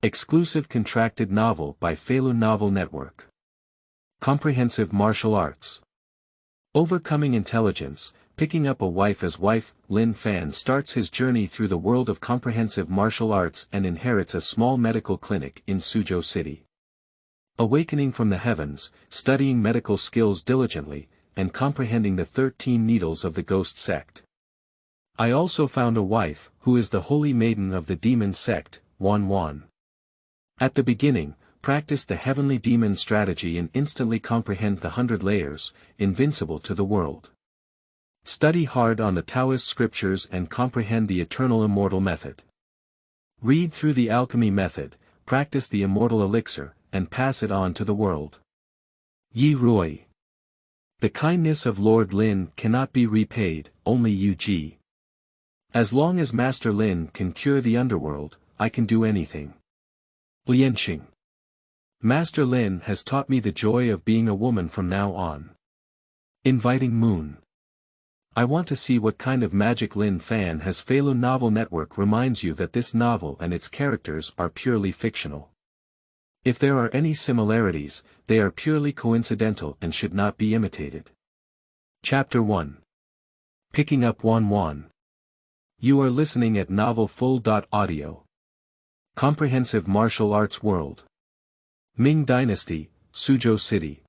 Exclusive contracted novel by Feilu Novel Network. Comprehensive martial arts. Overcoming intelligence, picking up a wife as Wife Lin Fan starts his journey through the world of comprehensive martial arts and inherits a small medical clinic in Suzhou City. Awakening from the heavens, studying medical skills diligently, and comprehending the 13 needles of the Ghost Sect. I also found a wife, who is the Holy Maiden of the Demon Sect, Wan Wan. At the beginning, practice the heavenly demon strategy and instantly comprehend the 100 layers, invincible to the world. Study hard on the Taoist scriptures and comprehend the Eternal Immortal Method. Read through the alchemy method, practice the immortal elixir, and pass it on to the world. Ruoyi. The kindness of Lord Lin cannot be repaid, onlyYue. As long as Master Lin can cure the underworld, I can do anything. Lianxing. Master Lin has taught me the joy of being a woman from now on. Inviting moon. I want to see what kind of magic Lin Fan has. Feilu Novel Network reminds you that this novel and its characters are purely fictional. If there are any similarities, they are purely coincidental and should not be imitated. Chapter 1. Picking up Wan Wan. You are listening at novelfull.audio. Comprehensive Martial Arts World. Ming Dynasty, Suzhou City.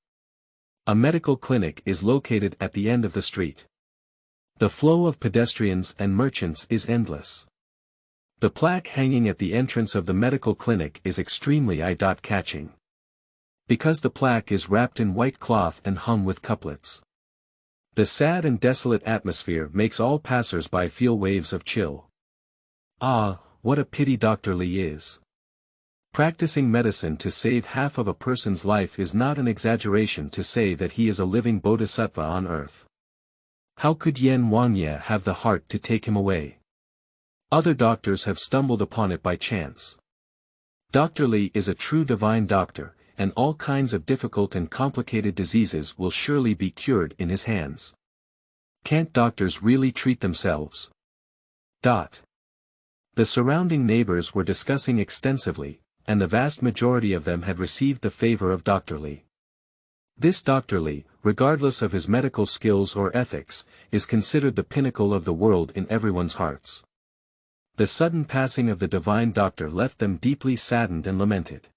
A medical clinic is located at the end of the street. The flow of pedestrians and merchants is endless. The plaque hanging at the entrance of the medical clinic is extremely eye-catching. Because the plaque is wrapped in white cloth and hung with couplets. The sad and desolate atmosphere makes all passers-by feel waves of chill. Ah, what a pity Dr. Li is. Practicing medicine to save half of a person's life is not an exaggeration to say that he is a living bodhisattva on earth. How could Wanwan have the heart to take him away? Other doctors have stumbled upon it by chance. Dr. Li is a true divine doctor, and all kinds of difficult and complicated diseases will surely be cured in his hands. Can't doctors really treat themselves? The surrounding neighbors were discussing extensively, and the vast majority of them had received the favor of Dr. Li. This Dr. Li, regardless of his medical skills or ethics, is considered the pinnacle of the world in everyone's hearts. The sudden passing of the divine doctor left them deeply saddened and lamented.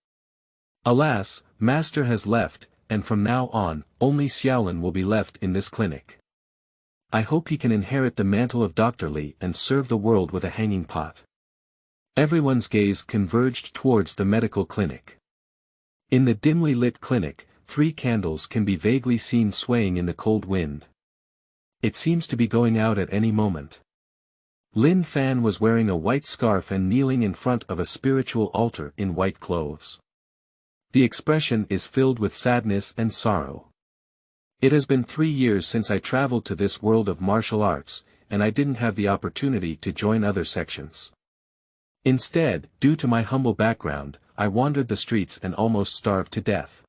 Alas, Master has left, and from now on, only Xiaolin will be left in this clinic. I hope he can inherit the mantle of Dr. Li and serve the world with a hanging pot. Everyone's gaze converged towards the medical clinic. In the dimly lit clinic, 3 candles can be vaguely seen swaying in the cold wind. It seems to be going out at any moment. Lin Fan was wearing a white scarf and kneeling in front of a spiritual altar in white clothes. The expression is filled with sadness and sorrow. It has been 3 years since I traveled to this world of martial arts, and I didn't have the opportunity to join other sections. Instead, due to my humble background, I wandered the streets and almost starved to death.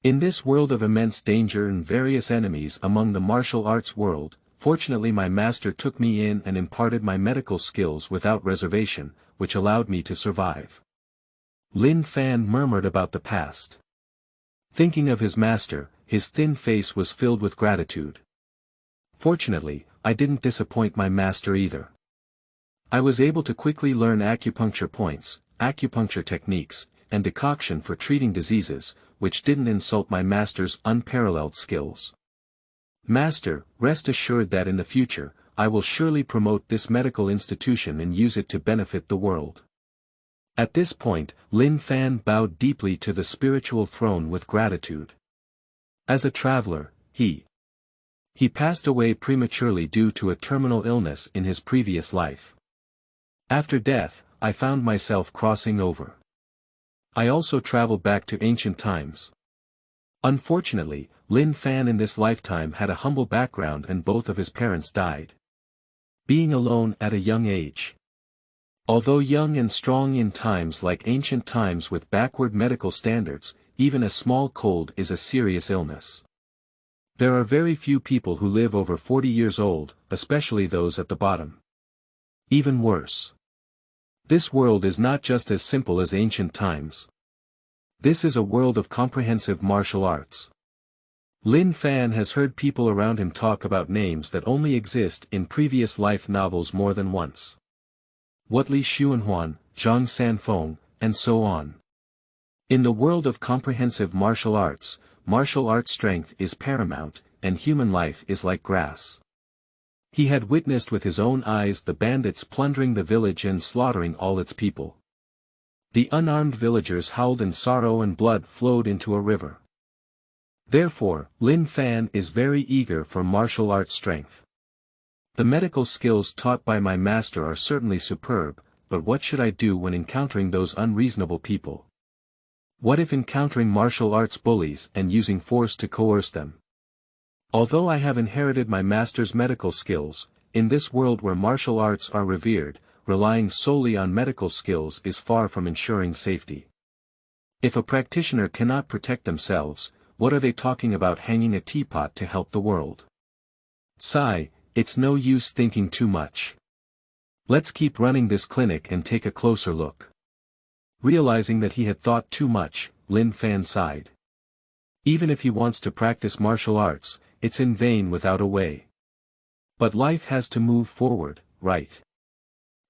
In this world of immense danger and various enemies among the martial arts world, fortunately my master took me in and imparted my medical skills without reservation, which allowed me to survive. Lin Fan murmured about the past. Thinking of his master, his thin face was filled with gratitude. Fortunately, I didn't disappoint my master either. I was able to quickly learn acupuncture points, acupuncture techniques, and decoction for treating diseases, which didn't insult my master's unparalleled skills. Master, rest assured that in the future, I will surely promote this medical institution and use it to benefit the world. At this point, Lin Fan bowed deeply to the spiritual throne with gratitude. As a traveler, he passed away prematurely due to a terminal illness in his previous life. After death, I found myself crossing over. I also traveled back to ancient times. Unfortunately, Lin Fan in this lifetime had a humble background and both of his parents died. Being alone at a young age. Although young and strong in times like ancient times with backward medical standards, even a small cold is a serious illness. There are very few people who live over 40 years old, especially those at the bottom. Even worse. This world is not just as simple as ancient times. This is a world of comprehensive martial arts. Lin Fan has heard people around him talk about names that only exist in previous life novels more than once. What Li Xuanhuan, Zhang Sanfeng, and so on. In the world of comprehensive martial arts strength is paramount, and human life is like grass. He had witnessed with his own eyes the bandits plundering the village and slaughtering all its people. The unarmed villagers howled and sorrow and blood flowed into a river. Therefore, Lin Fan is very eager for martial arts strength. The medical skills taught by my master are certainly superb, but what should I do when encountering those unreasonable people? What if encountering martial arts bullies and using force to coerce them? Although I have inherited my master's medical skills, in this world where martial arts are revered, relying solely on medical skills is far from ensuring safety. If a practitioner cannot protect themselves, what are they talking about hanging a teapot to help the world? Sigh, it's no use thinking too much. Let's keep running this clinic and take a closer look. Realizing that he had thought too much, Lin Fan sighed. Even if he wants to practice martial arts, it's in vain without a way. But life has to move forward, right?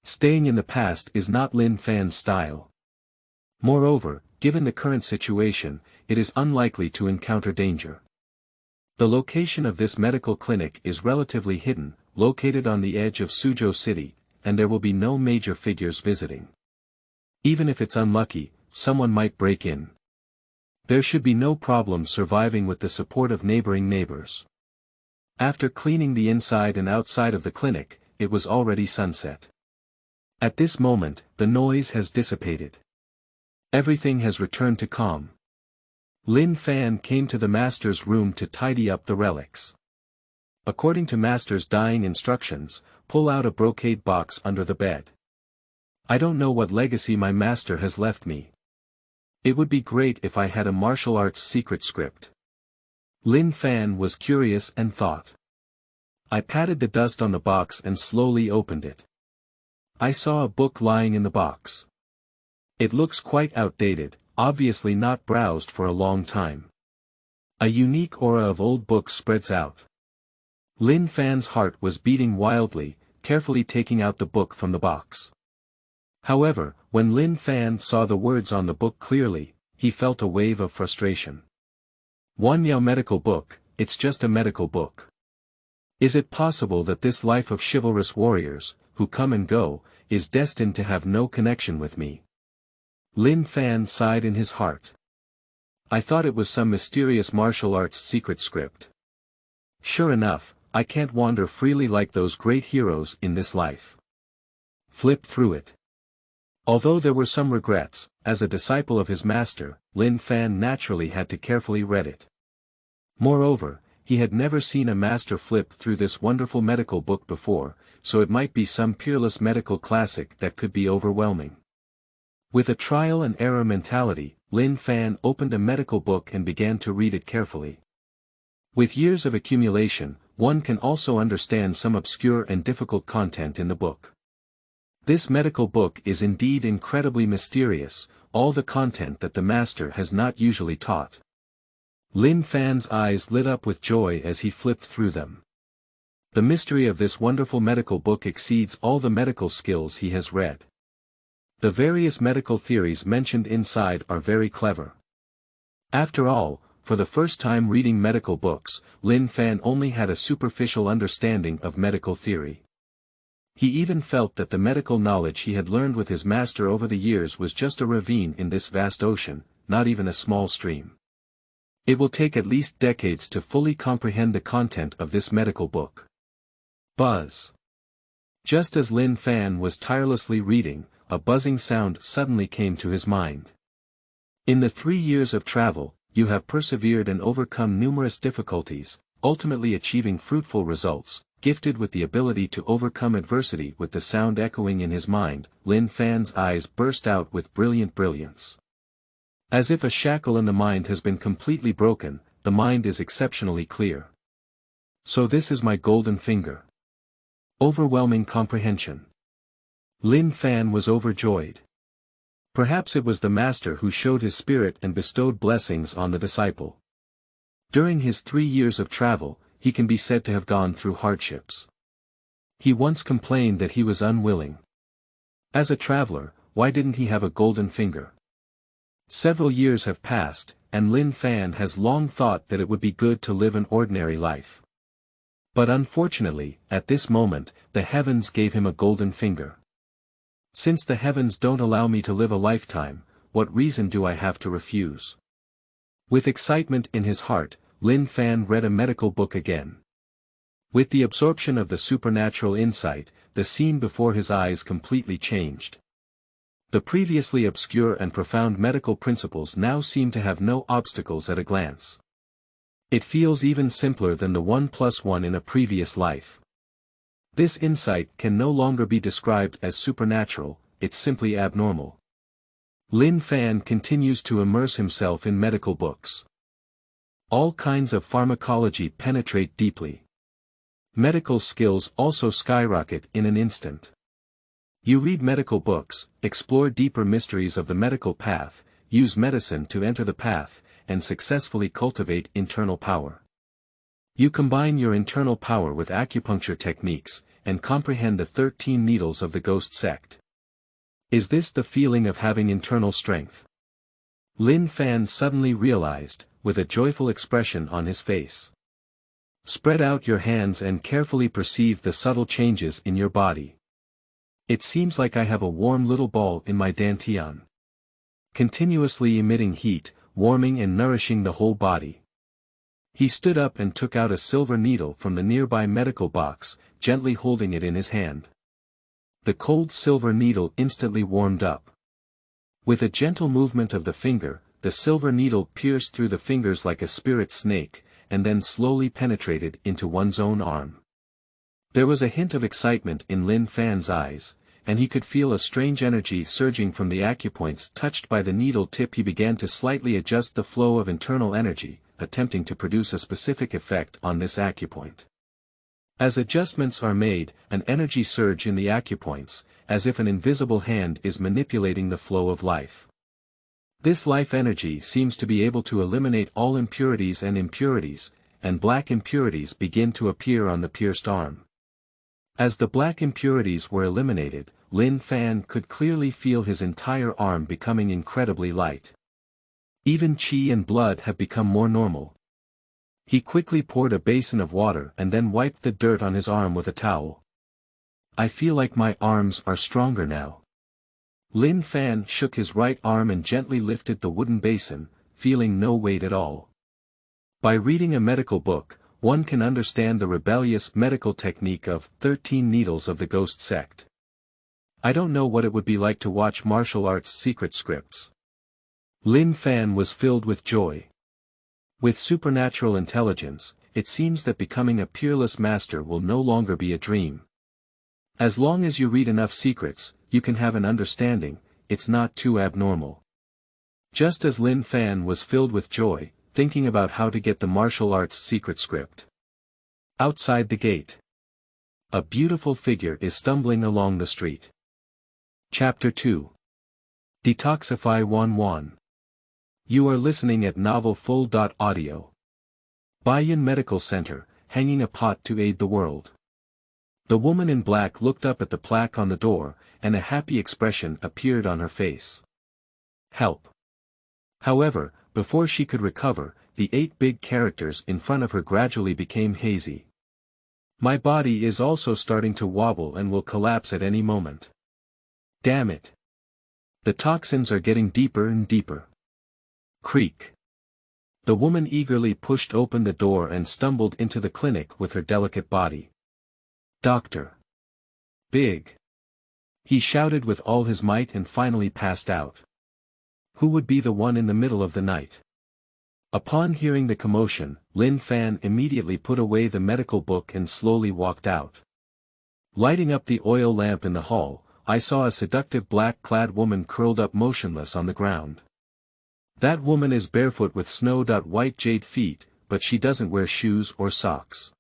Staying in the past is not Lin Fan's style. Moreover, given the current situation, it is unlikely to encounter danger. The location of this medical clinic is relatively hidden, located on the edge of Suzhou City, and there will be no major figures visiting. Even if it's unlucky, someone might break in. There should be no problem surviving with the support of neighboring neighbors. After cleaning the inside and outside of the clinic, it was already sunset. At this moment, the noise has dissipated. Everything has returned to calm. Lin Fan came to the master's room to tidy up the relics. According to master's dying instructions, pull out a brocade box under the bed. I don't know what legacy my master has left me. It would be great if I had a martial arts secret script. Lin Fan was curious and thought. I patted the dust on the box and slowly opened it. I saw a book lying in the box. It looks quite outdated, obviously not browsed for a long time. A unique aura of old books spreads out. Lin Fan's heart was beating wildly, carefully taking out the book from the box. However, when Lin Fan saw the words on the book clearly, he felt a wave of frustration. Wanwan medical book, it's just a medical book. Is it possible that this life of chivalrous warriors, who come and go, is destined to have no connection with me? Lin Fan sighed in his heart. I thought it was some mysterious martial arts secret script. Sure enough, I can't wander freely like those great heroes in this life. Flip through it. Although there were some regrets, as a disciple of his master, Lin Fan naturally had to carefully read it. Moreover, he had never seen a master flip through this wonderful medical book before, so it might be some peerless medical classic that could be overwhelming. With a trial-and-error mentality, Lin Fan opened a medical book and began to read it carefully. With years of accumulation, one can also understand some obscure and difficult content in the book. This medical book is indeed incredibly mysterious, all the content that the master has not usually taught. Lin Fan's eyes lit up with joy as he flipped through them. The mystery of this wonderful medical book exceeds all the medical skills he has read. The various medical theories mentioned inside are very clever. After all, for the first time reading medical books, Lin Fan only had a superficial understanding of medical theory. He even felt that the medical knowledge he had learned with his master over the years was just a ravine in this vast ocean, not even a small stream. It will take at least decades to fully comprehend the content of this medical book. Buzz. Just as Lin Fan was tirelessly reading, a buzzing sound suddenly came to his mind. In the 3 years of travel, you have persevered and overcome numerous difficulties, ultimately achieving fruitful results. Gifted with the ability to overcome adversity with the sound echoing in his mind, Lin Fan's eyes burst out with brilliant brilliance. As if a shackle in the mind has been completely broken, the mind is exceptionally clear. So this is my golden finger. Overwhelming comprehension. Lin Fan was overjoyed. Perhaps it was the master who showed his spirit and bestowed blessings on the disciple. During his 3 years of travel, he can be said to have gone through hardships. He once complained that he was unwilling. As a traveler, why didn't he have a golden finger? Several years have passed, and Lin Fan has long thought that it would be good to live an ordinary life. But unfortunately, at this moment, the heavens gave him a golden finger. Since the heavens don't allow me to live a lifetime, what reason do I have to refuse? With excitement in his heart, Lin Fan read a medical book again. With the absorption of the supernatural insight, the scene before his eyes completely changed. The previously obscure and profound medical principles now seem to have no obstacles at a glance. It feels even simpler than the 1+1 in a previous life. This insight can no longer be described as supernatural, it's simply abnormal. Lin Fan continues to immerse himself in medical books. All kinds of pharmacology penetrate deeply. Medical skills also skyrocket in an instant. You read medical books, explore deeper mysteries of the medical path, use medicine to enter the path, and successfully cultivate internal power. You combine your internal power with acupuncture techniques, and comprehend the 13 needles of the Ghost Sect. Is this the feeling of having internal strength? Lin Fan suddenly realized, with a joyful expression on his face. Spread out your hands and carefully perceive the subtle changes in your body. It seems like I have a warm little ball in my dantian. Continuously emitting heat, warming and nourishing the whole body. He stood up and took out a silver needle from the nearby medical box, gently holding it in his hand. The cold silver needle instantly warmed up. With a gentle movement of the finger, the silver needle pierced through the fingers like a spirit snake, and then slowly penetrated into one's own arm. There was a hint of excitement in Lin Fan's eyes, and he could feel a strange energy surging from the acupoints touched by the needle tip. He began to slightly adjust the flow of internal energy, attempting to produce a specific effect on this acupoint. As adjustments are made, an energy surge in the acupoints, as if an invisible hand is manipulating the flow of life. This life energy seems to be able to eliminate all impurities, and black impurities begin to appear on the pierced arm. As the black impurities were eliminated, Lin Fan could clearly feel his entire arm becoming incredibly light. Even qi and blood have become more normal. He quickly poured a basin of water and then wiped the dirt on his arm with a towel. I feel like my arms are stronger now. Lin Fan shook his right arm and gently lifted the wooden basin, feeling no weight at all. By reading a medical book, one can understand the rebellious medical technique of 13 needles of the Ghost Sect. I don't know what it would be like to watch martial arts secret scripts. Lin Fan was filled with joy. With supernatural intelligence, it seems that becoming a peerless master will no longer be a dream. As long as you read enough secrets, you can have an understanding, it's not too abnormal. Just as Lin Fan was filled with joy, thinking about how to get the martial arts secret script. Outside the gate. A beautiful figure is stumbling along the street. Chapter 2. Detoxify Wan Wan. You are listening at novelfull.audio. Bayan Medical Center, hanging a pot to aid the world. The woman in black looked up at the plaque on the door, and a happy expression appeared on her face. Help. However, before she could recover, the 8 big characters in front of her gradually became hazy. My body is also starting to wobble and will collapse at any moment. Damn it. The toxins are getting deeper and deeper. Creak. The woman eagerly pushed open the door and stumbled into the clinic with her delicate body. Doctor. Big. He shouted with all his might and finally passed out. Who would be the one in the middle of the night? Upon hearing the commotion, Lin Fan immediately put away the medical book and slowly walked out. Lighting up the oil lamp in the hall, I saw a seductive black-clad woman curled up motionless on the ground. That woman is barefoot with snow-white jade feet, but she doesn't wear shoes or socks.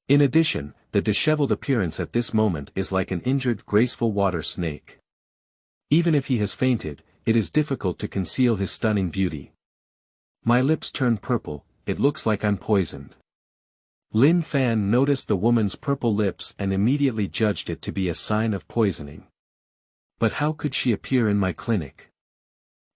In addition, the disheveled appearance at this moment is like an injured graceful water snake. Even if he has fainted, it is difficult to conceal his stunning beauty. My lips turn purple, it looks like I'm poisoned. Lin Fan noticed the woman's purple lips and immediately judged it to be a sign of poisoning. But how could she appear in my clinic?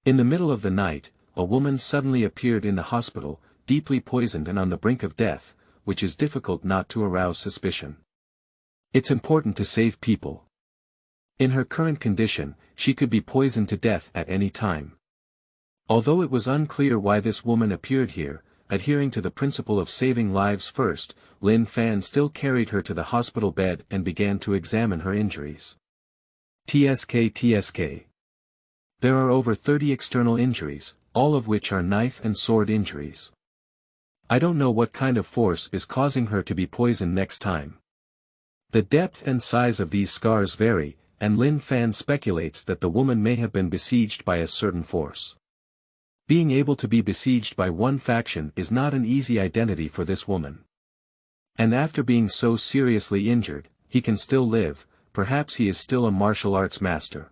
In the middle of the night, a woman suddenly appeared in the hospital, deeply poisoned and on the brink of death, which is difficult not to arouse suspicion. It's important to save people. In her current condition, she could be poisoned to death at any time. Although it was unclear why this woman appeared here, adhering to the principle of saving lives first, Lin Fan still carried her to the hospital bed and began to examine her injuries. TSK. There are over 30 external injuries, all of which are knife and sword injuries. I don't know what kind of force is causing her to be poisoned next time. The depth and size of these scars vary, and Lin Fan speculates that the woman may have been besieged by a certain force. Being able to be besieged by one faction is not an easy identity for this woman. And after being so seriously injured, he can still live, perhaps he is still a martial arts master.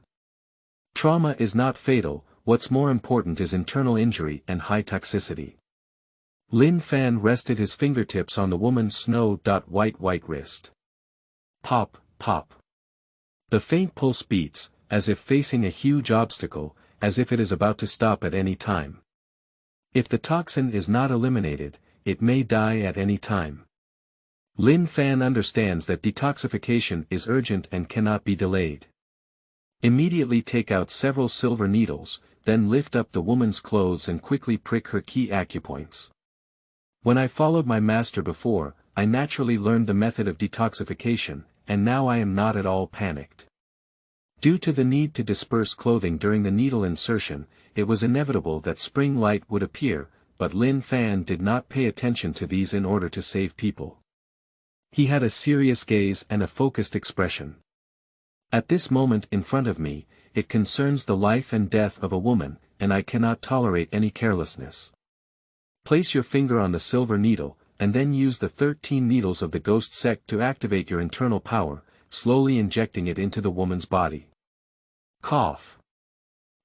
Trauma is not fatal, what's more important is internal injury and high toxicity. Lin Fan rested his fingertips on the woman's snow-white wrist. Pop, pop. The faint pulse beats, as if facing a huge obstacle, as if it is about to stop at any time. If the toxin is not eliminated, it may die at any time. Lin Fan understands that detoxification is urgent and cannot be delayed. Immediately take out several silver needles, then lift up the woman's clothes and quickly prick her key acupoints. When I followed my master before, I naturally learned the method of detoxification, and now I am not at all panicked. Due to the need to disperse clothing during the needle insertion, it was inevitable that spring light would appear, but Lin Fan did not pay attention to these in order to save people. He had a serious gaze and a focused expression. At this moment in front of me, it concerns the life and death of a woman, and I cannot tolerate any carelessness. Place your finger on the silver needle, and then use the 13 needles of the Ghost Sect to activate your internal power, slowly injecting it into the woman's body. Cough.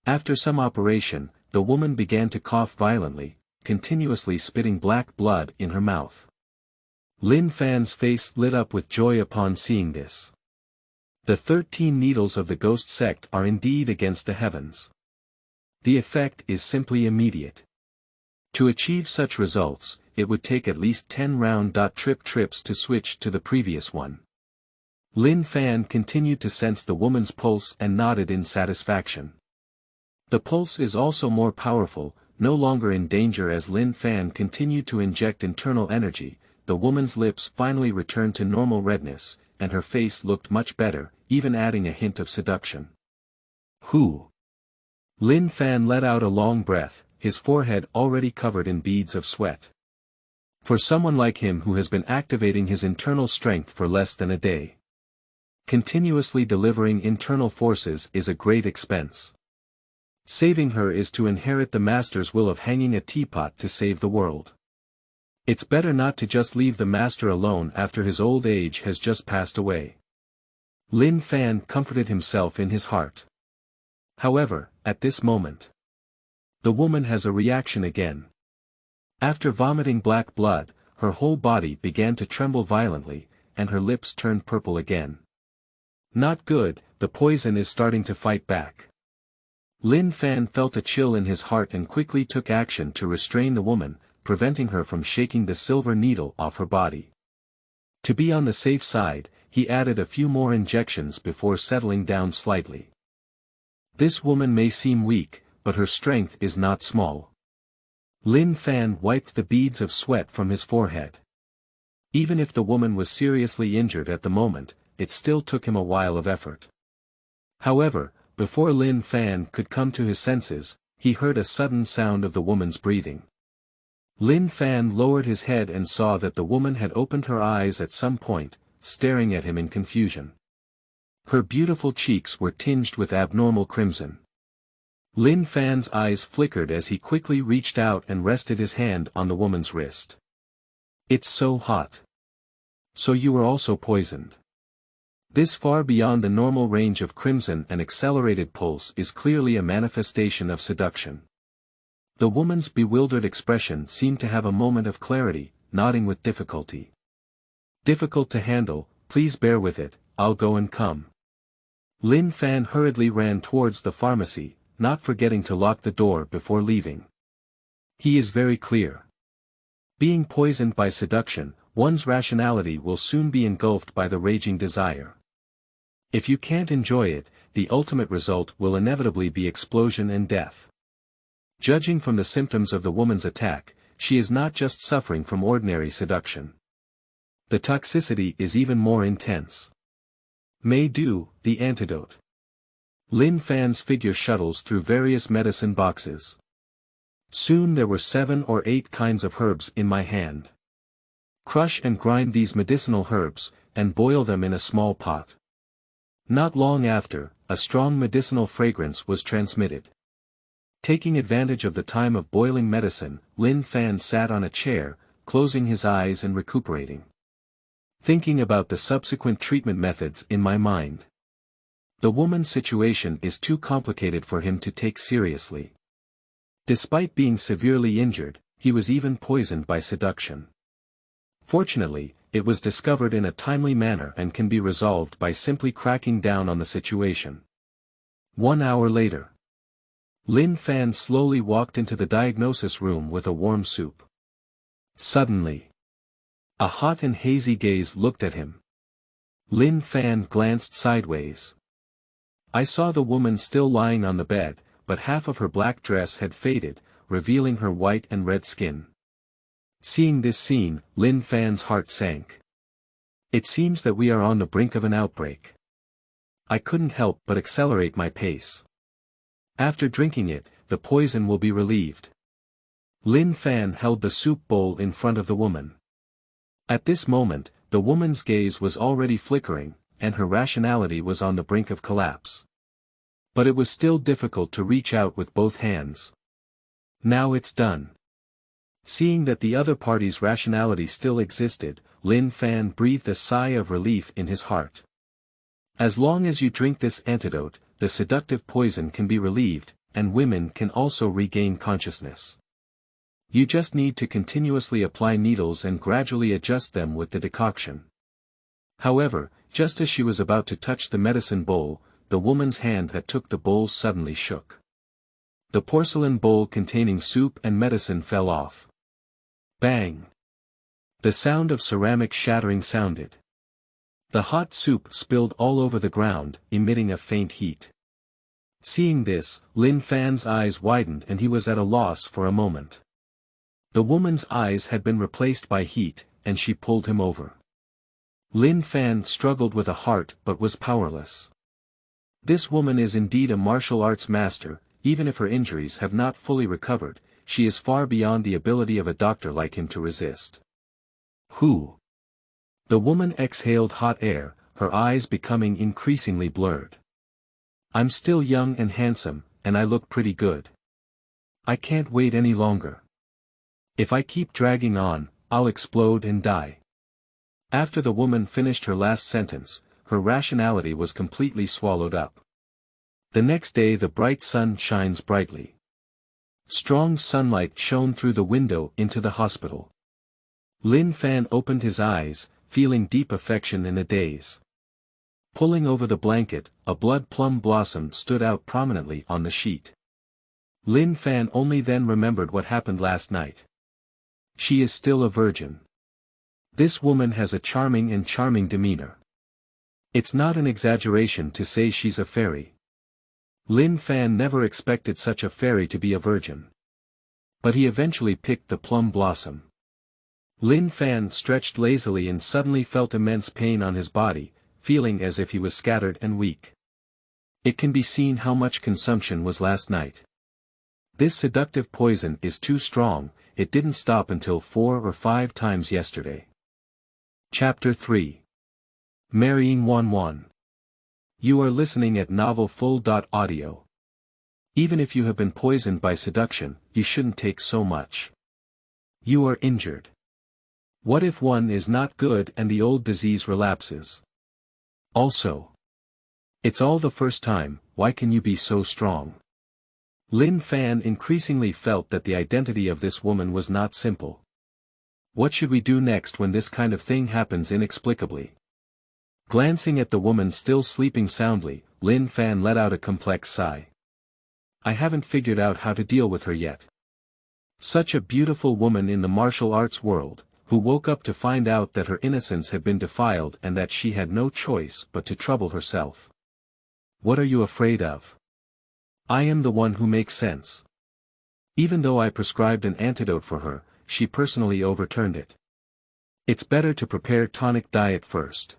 After some operation, the woman began to cough violently, continuously spitting black blood in her mouth. Lin Fan's face lit up with joy upon seeing this. The 13 needles of the Ghost Sect are indeed against the heavens. The effect is simply immediate. To achieve such results, it would take at least 10 round-trips to switch to the previous one. Lin Fan continued to sense the woman's pulse and nodded in satisfaction. The pulse is also more powerful, no longer in danger as Lin Fan continued to inject internal energy, the woman's lips finally returned to normal redness, and her face looked much better, even adding a hint of seduction. Who? Lin Fan let out a long breath, his forehead already covered in beads of sweat. For someone like him who has been activating his internal strength for less than a day. Continuously delivering internal forces is a great expense. Saving her is to inherit the master's will of hanging a teapot to save the world. It's better not to just leave the master alone after his old age has just passed away. Lin Fan comforted himself in his heart. However, at this moment, the woman has a reaction again. After vomiting black blood, her whole body began to tremble violently, and her lips turned purple again. Not good, the poison is starting to fight back. Lin Fan felt a chill in his heart and quickly took action to restrain the woman, preventing her from shaking the silver needle off her body. To be on the safe side, he added a few more injections before settling down slightly. This woman may seem weak, but her strength is not small. Lin Fan wiped the beads of sweat from his forehead. Even if the woman was seriously injured at the moment, it still took him a while of effort. However, before Lin Fan could come to his senses, he heard a sudden sound of the woman's breathing. Lin Fan lowered his head and saw that the woman had opened her eyes at some point, staring at him in confusion. Her beautiful cheeks were tinged with abnormal crimson. Lin Fan's eyes flickered as he quickly reached out and rested his hand on the woman's wrist. It's so hot. So you were also poisoned. This far beyond the normal range of crimson and accelerated pulse is clearly a manifestation of seduction. The woman's bewildered expression seemed to have a moment of clarity, nodding with difficulty. Difficult to handle, please bear with it, I'll go and come. Lin Fan hurriedly ran towards the pharmacy, not forgetting to lock the door before leaving. He is very clear. Being poisoned by seduction, one's rationality will soon be engulfed by the raging desire. If you can't enjoy it, the ultimate result will inevitably be explosion and death. Judging from the symptoms of the woman's attack, she is not just suffering from ordinary seduction. The toxicity is even more intense. May do, the antidote. Lin Fan's figure shuttles through various medicine boxes. Soon there were 7 or 8 kinds of herbs in my hand. Crush and grind these medicinal herbs, and boil them in a small pot. Not long after, a strong medicinal fragrance was transmitted. Taking advantage of the time of boiling medicine, Lin Fan sat on a chair, closing his eyes and recuperating. Thinking about the subsequent treatment methods in my mind. The woman's situation is too complicated for him to take seriously. Despite being severely injured, he was even poisoned by seduction. Fortunately, it was discovered in a timely manner and can be resolved by simply cracking down on the situation. 1 hour later. Lin Fan slowly walked into the diagnosis room with a warm soup. Suddenly, a hot and hazy gaze looked at him. Lin Fan glanced sideways. I saw the woman still lying on the bed, but half of her black dress had faded, revealing her white and red skin. Seeing this scene, Lin Fan's heart sank. It seems that we are on the brink of an outbreak. I couldn't help but accelerate my pace. After drinking it, the poison will be relieved. Lin Fan held the soup bowl in front of the woman. At this moment, the woman's gaze was already flickering, and her rationality was on the brink of collapse. But it was still difficult to reach out with both hands. Now it's done. Seeing that the other party's rationality still existed, Lin Fan breathed a sigh of relief in his heart. As long as you drink this antidote, the seductive poison can be relieved, and women can also regain consciousness. You just need to continuously apply needles and gradually adjust them with the decoction. However, just as she was about to touch the medicine bowl, the woman's hand that took the bowl suddenly shook. The porcelain bowl containing soup and medicine fell off. Bang! The sound of ceramic shattering sounded. The hot soup spilled all over the ground, emitting a faint heat. Seeing this, Lin Fan's eyes widened and he was at a loss for a moment. The woman's eyes had been replaced by heat, and she pulled him over. Lin Fan struggled with a heart but was powerless. This woman is indeed a martial arts master, even if her injuries have not fully recovered, she is far beyond the ability of a doctor like him to resist. Who? The woman exhaled hot air, her eyes becoming increasingly blurred. I'm still young and handsome, and I look pretty good. I can't wait any longer. If I keep dragging on, I'll explode and die. After the woman finished her last sentence, her rationality was completely swallowed up. The next day the bright sun shines brightly. Strong sunlight shone through the window into the hospital. Lin Fan opened his eyes, feeling deep affection in a daze. Pulling over the blanket, a blood plum blossom stood out prominently on the sheet. Lin Fan only then remembered what happened last night. She is still a virgin. This woman has a charming demeanor. It's not an exaggeration to say she's a fairy. Lin Fan never expected such a fairy to be a virgin. But he eventually picked the plum blossom. Lin Fan stretched lazily and suddenly felt immense pain on his body, feeling as if he was scattered and weak. It can be seen how much consumption was last night. This seductive poison is too strong, it didn't stop until 4 or 5 times yesterday. Chapter 3. Marrying Wan Wan. You are listening at novelfull.audio. Even if you have been poisoned by seduction, you shouldn't take so much. You are injured. What if one is not good and the old disease relapses? Also, it's all the first time, why can you be so strong? Lin Fan increasingly felt that the identity of this woman was not simple. What should we do next when this kind of thing happens inexplicably? Glancing at the woman still sleeping soundly, Lin Fan let out a complex sigh. I haven't figured out how to deal with her yet. Such a beautiful woman in the martial arts world, who woke up to find out that her innocence had been defiled and that she had no choice but to trouble herself. What are you afraid of? I am the one who makes sense. Even though I prescribed an antidote for her, she personally overturned it. It's better to prepare tonic diet first.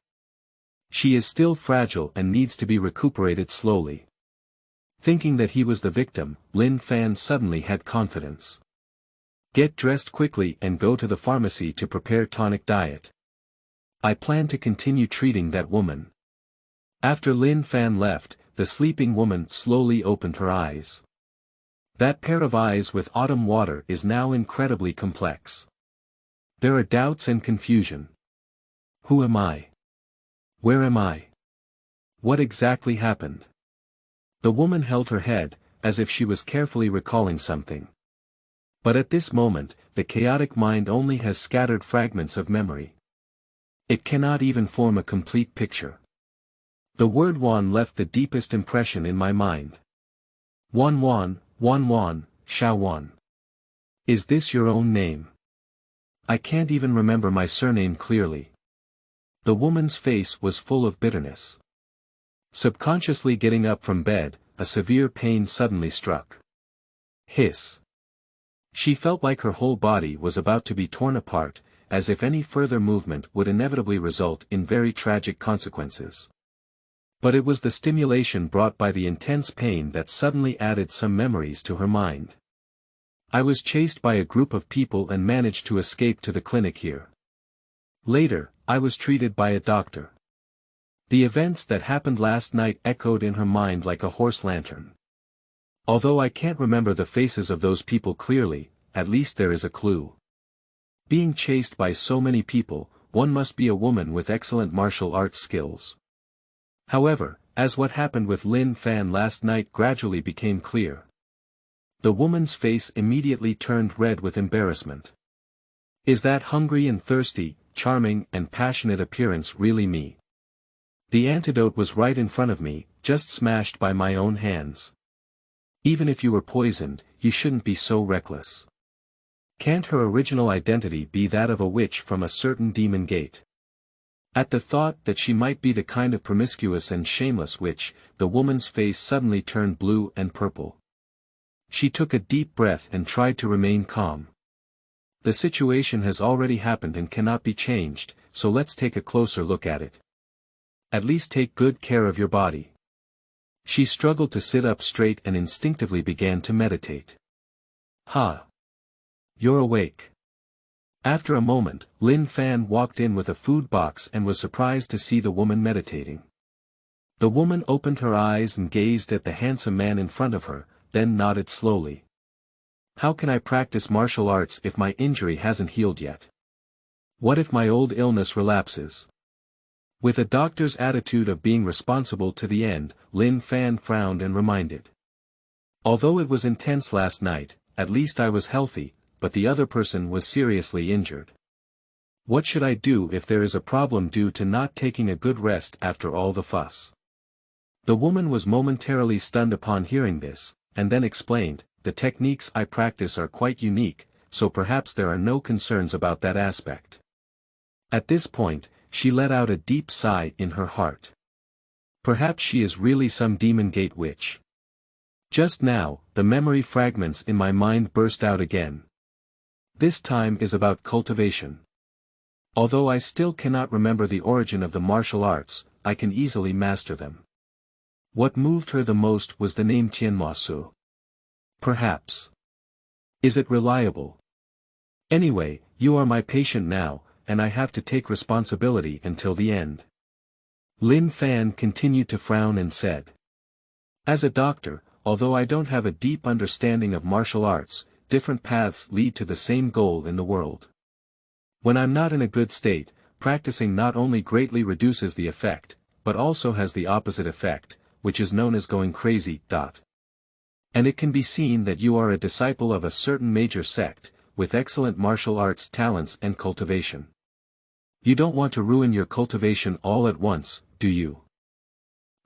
She is still fragile and needs to be recuperated slowly. Thinking that he was the victim, Lin Fan suddenly had confidence. Get dressed quickly and go to the pharmacy to prepare tonic diet. I plan to continue treating that woman. After Lin Fan left, the sleeping woman slowly opened her eyes. That pair of eyes with autumn water is now incredibly complex. There are doubts and confusion. Who am I? Where am I? What exactly happened? The woman held her head, as if she was carefully recalling something. But at this moment, the chaotic mind only has scattered fragments of memory. It cannot even form a complete picture. The word Wan left the deepest impression in my mind. Wan Wan, Qiao Wan. Is this your own name? I can't even remember my surname clearly. The woman's face was full of bitterness. Subconsciously getting up from bed, a severe pain suddenly struck. Hiss. She felt like her whole body was about to be torn apart, as if any further movement would inevitably result in very tragic consequences. But it was the stimulation brought by the intense pain that suddenly added some memories to her mind. I was chased by a group of people and managed to escape to the clinic here. Later, I was treated by a doctor. The events that happened last night echoed in her mind like a horse lantern. Although I can't remember the faces of those people clearly, at least there is a clue. Being chased by so many people, one must be a woman with excellent martial arts skills. However, as what happened with Lin Fan last night gradually became clear. The woman's face immediately turned red with embarrassment. Is that hungry and thirsty, charming and passionate appearance really me? The antidote was right in front of me, just smashed by my own hands. Even if you were poisoned, you shouldn't be so reckless. Can't her original identity be that of a witch from a certain demon gate? At the thought that she might be the kind of promiscuous and shameless witch, the woman's face suddenly turned blue and purple. She took a deep breath and tried to remain calm. The situation has already happened and cannot be changed, so let's take a closer look at it. At least take good care of your body. She struggled to sit up straight and instinctively began to meditate. Ha! You're awake. After a moment, Lin Fan walked in with a food box and was surprised to see the woman meditating. The woman opened her eyes and gazed at the handsome man in front of her, then nodded slowly. How can I practice martial arts if my injury hasn't healed yet? What if my old illness relapses? With a doctor's attitude of being responsible to the end, Lin Fan frowned and reminded. Although it was intense last night, at least I was healthy, but the other person was seriously injured. What should I do if there is a problem due to not taking a good rest after all the fuss? The woman was momentarily stunned upon hearing this, and then explained, the techniques I practice are quite unique, so perhaps there are no concerns about that aspect. At this point, she let out a deep sigh in her heart. Perhaps she is really some demon gate witch. Just now, the memory fragments in my mind burst out again. This time is about cultivation. Although I still cannot remember the origin of the martial arts, I can easily master them. What moved her the most was the name Tianmasu. Perhaps. Is it reliable? Anyway, you are my patient now, and I have to take responsibility until the end. Lin Fan continued to frown and said. As a doctor, although I don't have a deep understanding of martial arts, different paths lead to the same goal in the world. When I'm not in a good state, practicing not only greatly reduces the effect, but also has the opposite effect, which is known as going crazy. And it can be seen that you are a disciple of a certain major sect, with excellent martial arts talents and cultivation. You don't want to ruin your cultivation all at once, do you?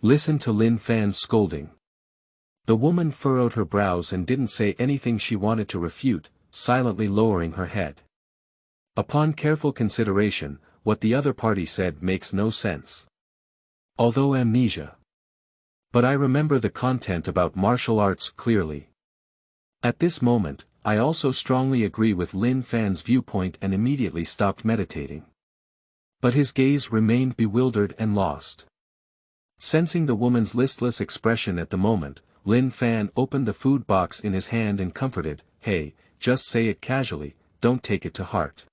Listen to Lin Fan's scolding. The woman furrowed her brows and didn't say anything she wanted to refute, silently lowering her head. Upon careful consideration, what the other party said makes no sense. Although amnesia. But I remember the content about martial arts clearly. At this moment, I also strongly agree with Lin Fan's viewpoint and immediately stopped meditating. But his gaze remained bewildered and lost. Sensing the woman's listless expression at the moment, Lin Fan opened the food box in his hand and comforted, "Hey, just say it casually, don't take it to heart.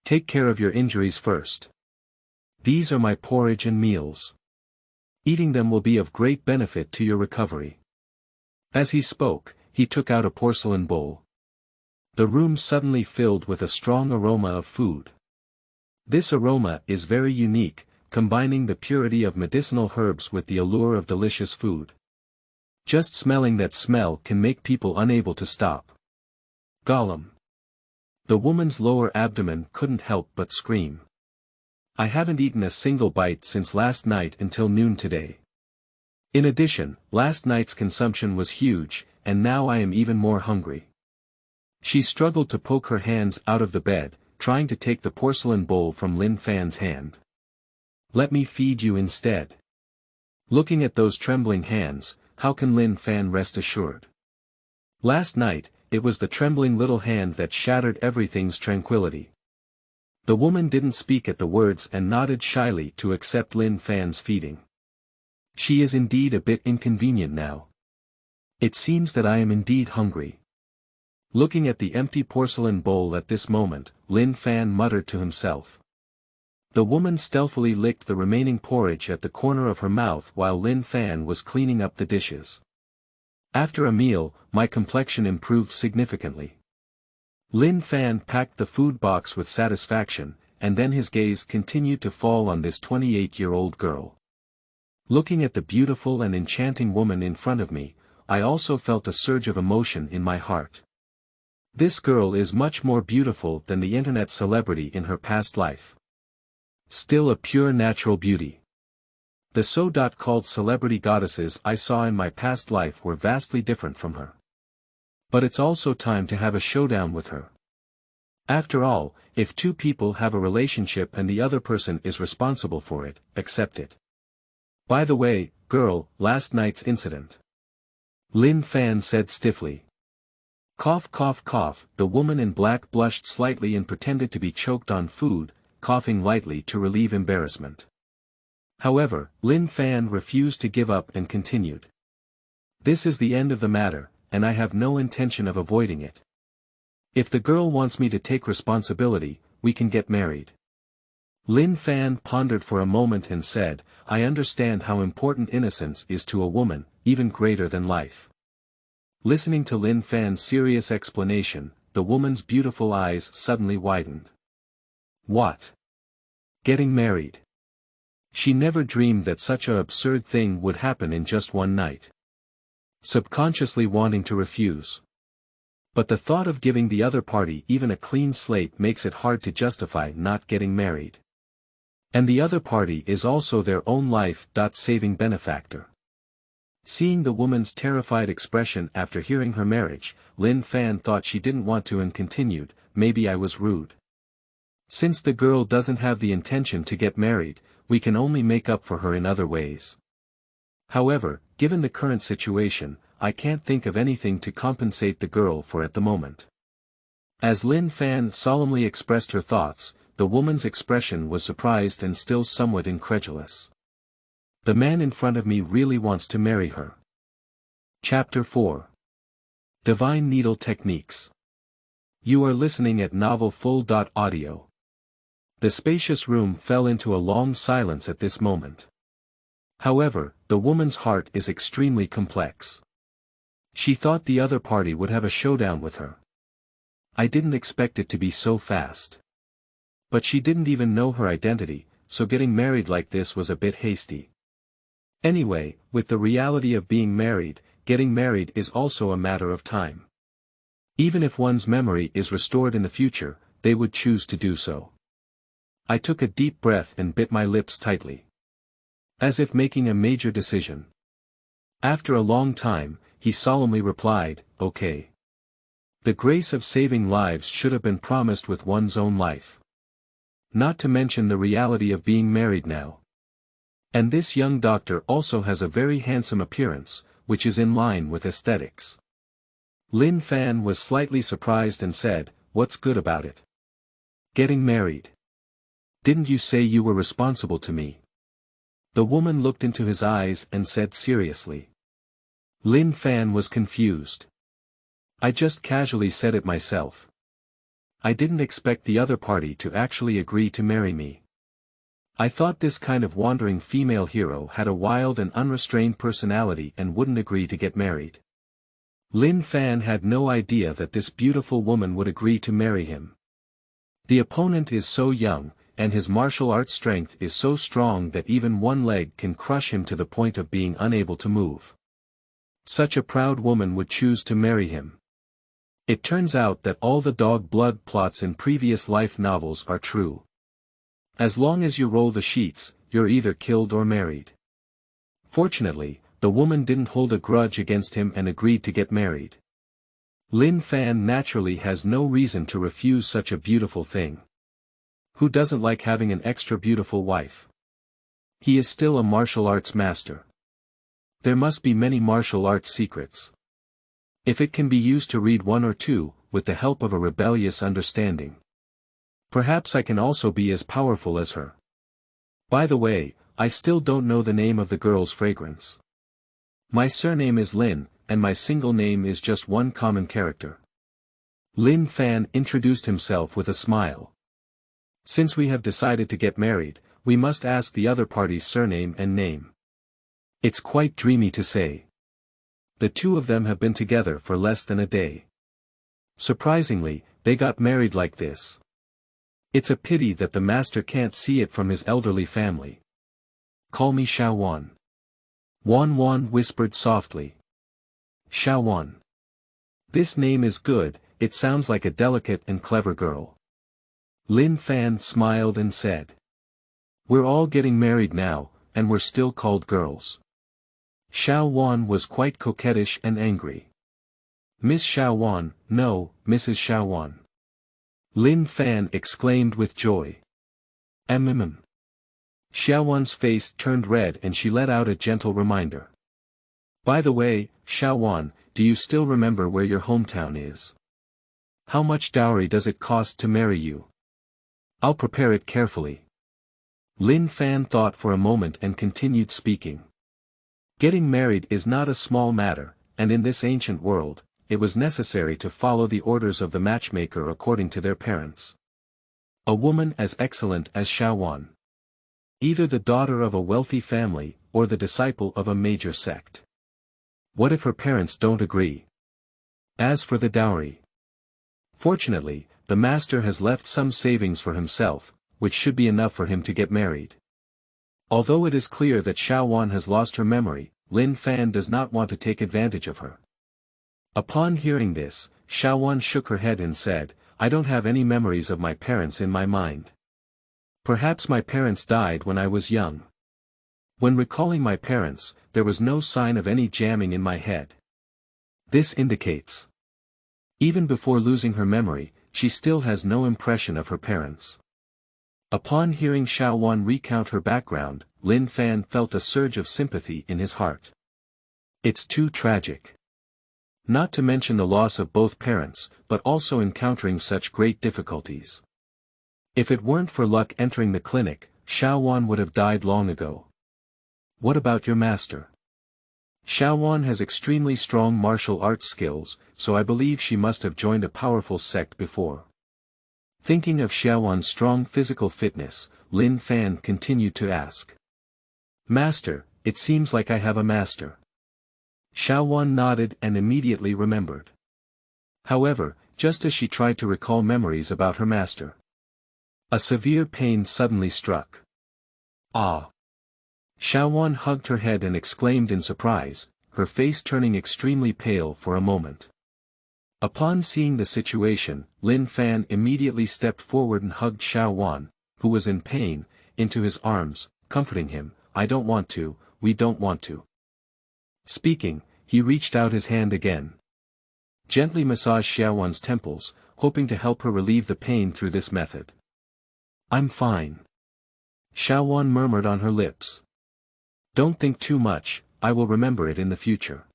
Take care of your injuries first. These are my porridge and meals. Eating them will be of great benefit to your recovery." As he spoke, he took out a porcelain bowl. The room suddenly filled with a strong aroma of food. This aroma is very unique, combining the purity of medicinal herbs with the allure of delicious food. Just smelling that smell can make people unable to stop. Gollum. The woman's lower abdomen couldn't help but scream. I haven't eaten a single bite since last night until noon today. In addition, last night's consumption was huge, and now I am even more hungry. She struggled to poke her hands out of the bed, trying to take the porcelain bowl from Lin Fan's hand. "Let me feed you instead." Looking at those trembling hands, how can Lin Fan rest assured? Last night, it was the trembling little hand that shattered everything's tranquility. The woman didn't speak at the words and nodded shyly to accept Lin Fan's feeding. She is indeed a bit inconvenient now. It seems that I am indeed hungry. Looking at the empty porcelain bowl at this moment, Lin Fan muttered to himself. The woman stealthily licked the remaining porridge at the corner of her mouth while Lin Fan was cleaning up the dishes. After a meal, my complexion improved significantly. Lin Fan packed the food box with satisfaction, and then his gaze continued to fall on this 28-year-old girl. Looking at the beautiful and enchanting woman in front of me, I also felt a surge of emotion in my heart. This girl is much more beautiful than the internet celebrity in her past life. Still a pure natural beauty. The so-called celebrity goddesses I saw in my past life were vastly different from her. But it's also time to have a showdown with her. After all, if two people have a relationship and the other person is responsible for it, accept it. By the way, girl, last night's incident. Lin Fan said stiffly. Cough cough cough, the woman in black blushed slightly and pretended to be choked on food, coughing lightly to relieve embarrassment. However, Lin Fan refused to give up and continued. This is the end of the matter, and I have no intention of avoiding it. If the girl wants me to take responsibility, we can get married. Lin Fan pondered for a moment and said, I understand how important innocence is to a woman, even greater than life. Listening to Lin Fan's serious explanation, the woman's beautiful eyes suddenly widened. What? Getting married? She never dreamed that such an absurd thing would happen in just one night. Subconsciously wanting to refuse. But the thought of giving the other party even a clean slate makes it hard to justify not getting married. And the other party is also their own life-saving benefactor. Seeing the woman's terrified expression after hearing her marriage, Lin Fan thought she didn't want to and continued, maybe I was rude. Since the girl doesn't have the intention to get married, we can only make up for her in other ways. However, given the current situation, I can't think of anything to compensate the girl for at the moment. As Lin Fan solemnly expressed her thoughts, the woman's expression was surprised and still somewhat incredulous. The man in front of me really wants to marry her. Chapter 4. Divine Needle Techniques. You are listening at novelfull.audio. The spacious room fell into a long silence at this moment. However, the woman's heart is extremely complex. She thought the other party would have a showdown with her. I didn't expect it to be so fast. But she didn't even know her identity, so getting married like this was a bit hasty. Anyway, with the reality of being married, getting married is also a matter of time. Even if one's memory is restored in the future, they would choose to do so. I took a deep breath and bit my lips tightly. As if making a major decision. After a long time, he solemnly replied, "Okay." The grace of saving lives should have been promised with one's own life. Not to mention the reality of being married now. And this young doctor also has a very handsome appearance, which is in line with aesthetics. Lin Fan was slightly surprised and said, "What's good about it? Getting married. Didn't you say you were responsible to me?" The woman looked into his eyes and said seriously. Lin Fan was confused. "I just casually said it myself. I didn't expect the other party to actually agree to marry me. I thought this kind of wandering female hero had a wild and unrestrained personality and wouldn't agree to get married." Lin Fan had no idea that this beautiful woman would agree to marry him. The opponent is so young, and his martial arts strength is so strong that even one leg can crush him to the point of being unable to move. Such a proud woman would choose to marry him. It turns out that all the dog blood plots in previous life novels are true. As long as you roll the sheets, you're either killed or married. Fortunately, the woman didn't hold a grudge against him and agreed to get married. Lin Fan naturally has no reason to refuse such a beautiful thing. Who doesn't like having an extra beautiful wife? He is still a martial arts master. There must be many martial arts secrets. If it can be used to read one or two, with the help of a rebellious understanding. Perhaps I can also be as powerful as her. By the way, I still don't know the name of the girl's fragrance. My surname is Lin, and my single name is just one common character. Lin Fan introduced himself with a smile. Since we have decided to get married, we must ask the other party's surname and name. It's quite dreamy to say. The two of them have been together for less than a day. Surprisingly, they got married like this. It's a pity that the master can't see it from his elderly family. "Call me Xiao Wan." Wan Wan whispered softly. Xiao Wan. This name is good, it sounds like a delicate and clever girl. Lin Fan smiled and said. "We're all getting married now, and we're still called girls." Xiao Wan was quite coquettish and angry. "Miss Xiao Wan, no, Mrs. Xiao Wan." Lin Fan exclaimed with joy. Xiao Wan's face turned red and she let out a gentle reminder. "By the way, Xiao Wan, do you still remember where your hometown is? How much dowry does it cost to marry you? I'll prepare it carefully." Lin Fan thought for a moment and continued speaking. Getting married is not a small matter, and in this ancient world, it was necessary to follow the orders of the matchmaker according to their parents. A woman as excellent as Xiao Wan. Either the daughter of a wealthy family, or the disciple of a major sect. What if her parents don't agree? As for the dowry. Fortunately, the master has left some savings for himself, which should be enough for him to get married. Although it is clear that Xiao Wan has lost her memory, Lin Fan does not want to take advantage of her. Upon hearing this, Xiao Wan shook her head and said, "I don't have any memories of my parents in my mind. Perhaps my parents died when I was young. When recalling my parents, there was no sign of any jamming in my head." This indicates. Even before losing her memory, she still has no impression of her parents. Upon hearing Xiao Wan recount her background, Lin Fan felt a surge of sympathy in his heart. It's too tragic. Not to mention the loss of both parents, but also encountering such great difficulties. If it weren't for luck entering the clinic, Xiao Wan would have died long ago. What about your master? Xiao Wan has extremely strong martial arts skills, so I believe she must have joined a powerful sect before. Thinking of Xiao Wan's strong physical fitness, Lin Fan continued to ask. "Master, it seems like I have a master." Xiao Wan nodded and immediately remembered. However, just as she tried to recall memories about her master. A severe pain suddenly struck. Ah! Qiao Wan hugged her head and exclaimed in surprise, her face turning extremely pale for a moment. Upon seeing the situation, Lin Fan immediately stepped forward and hugged Qiao Wan, who was in pain, into his arms, comforting him. I don't want to, we don't want to. Speaking, he reached out his hand again. Gently massaged Qiao Wan's temples, hoping to help her relieve the pain through this method. I'm fine. Qiao Wan murmured on her lips. Don't think too much, I will remember it in the future.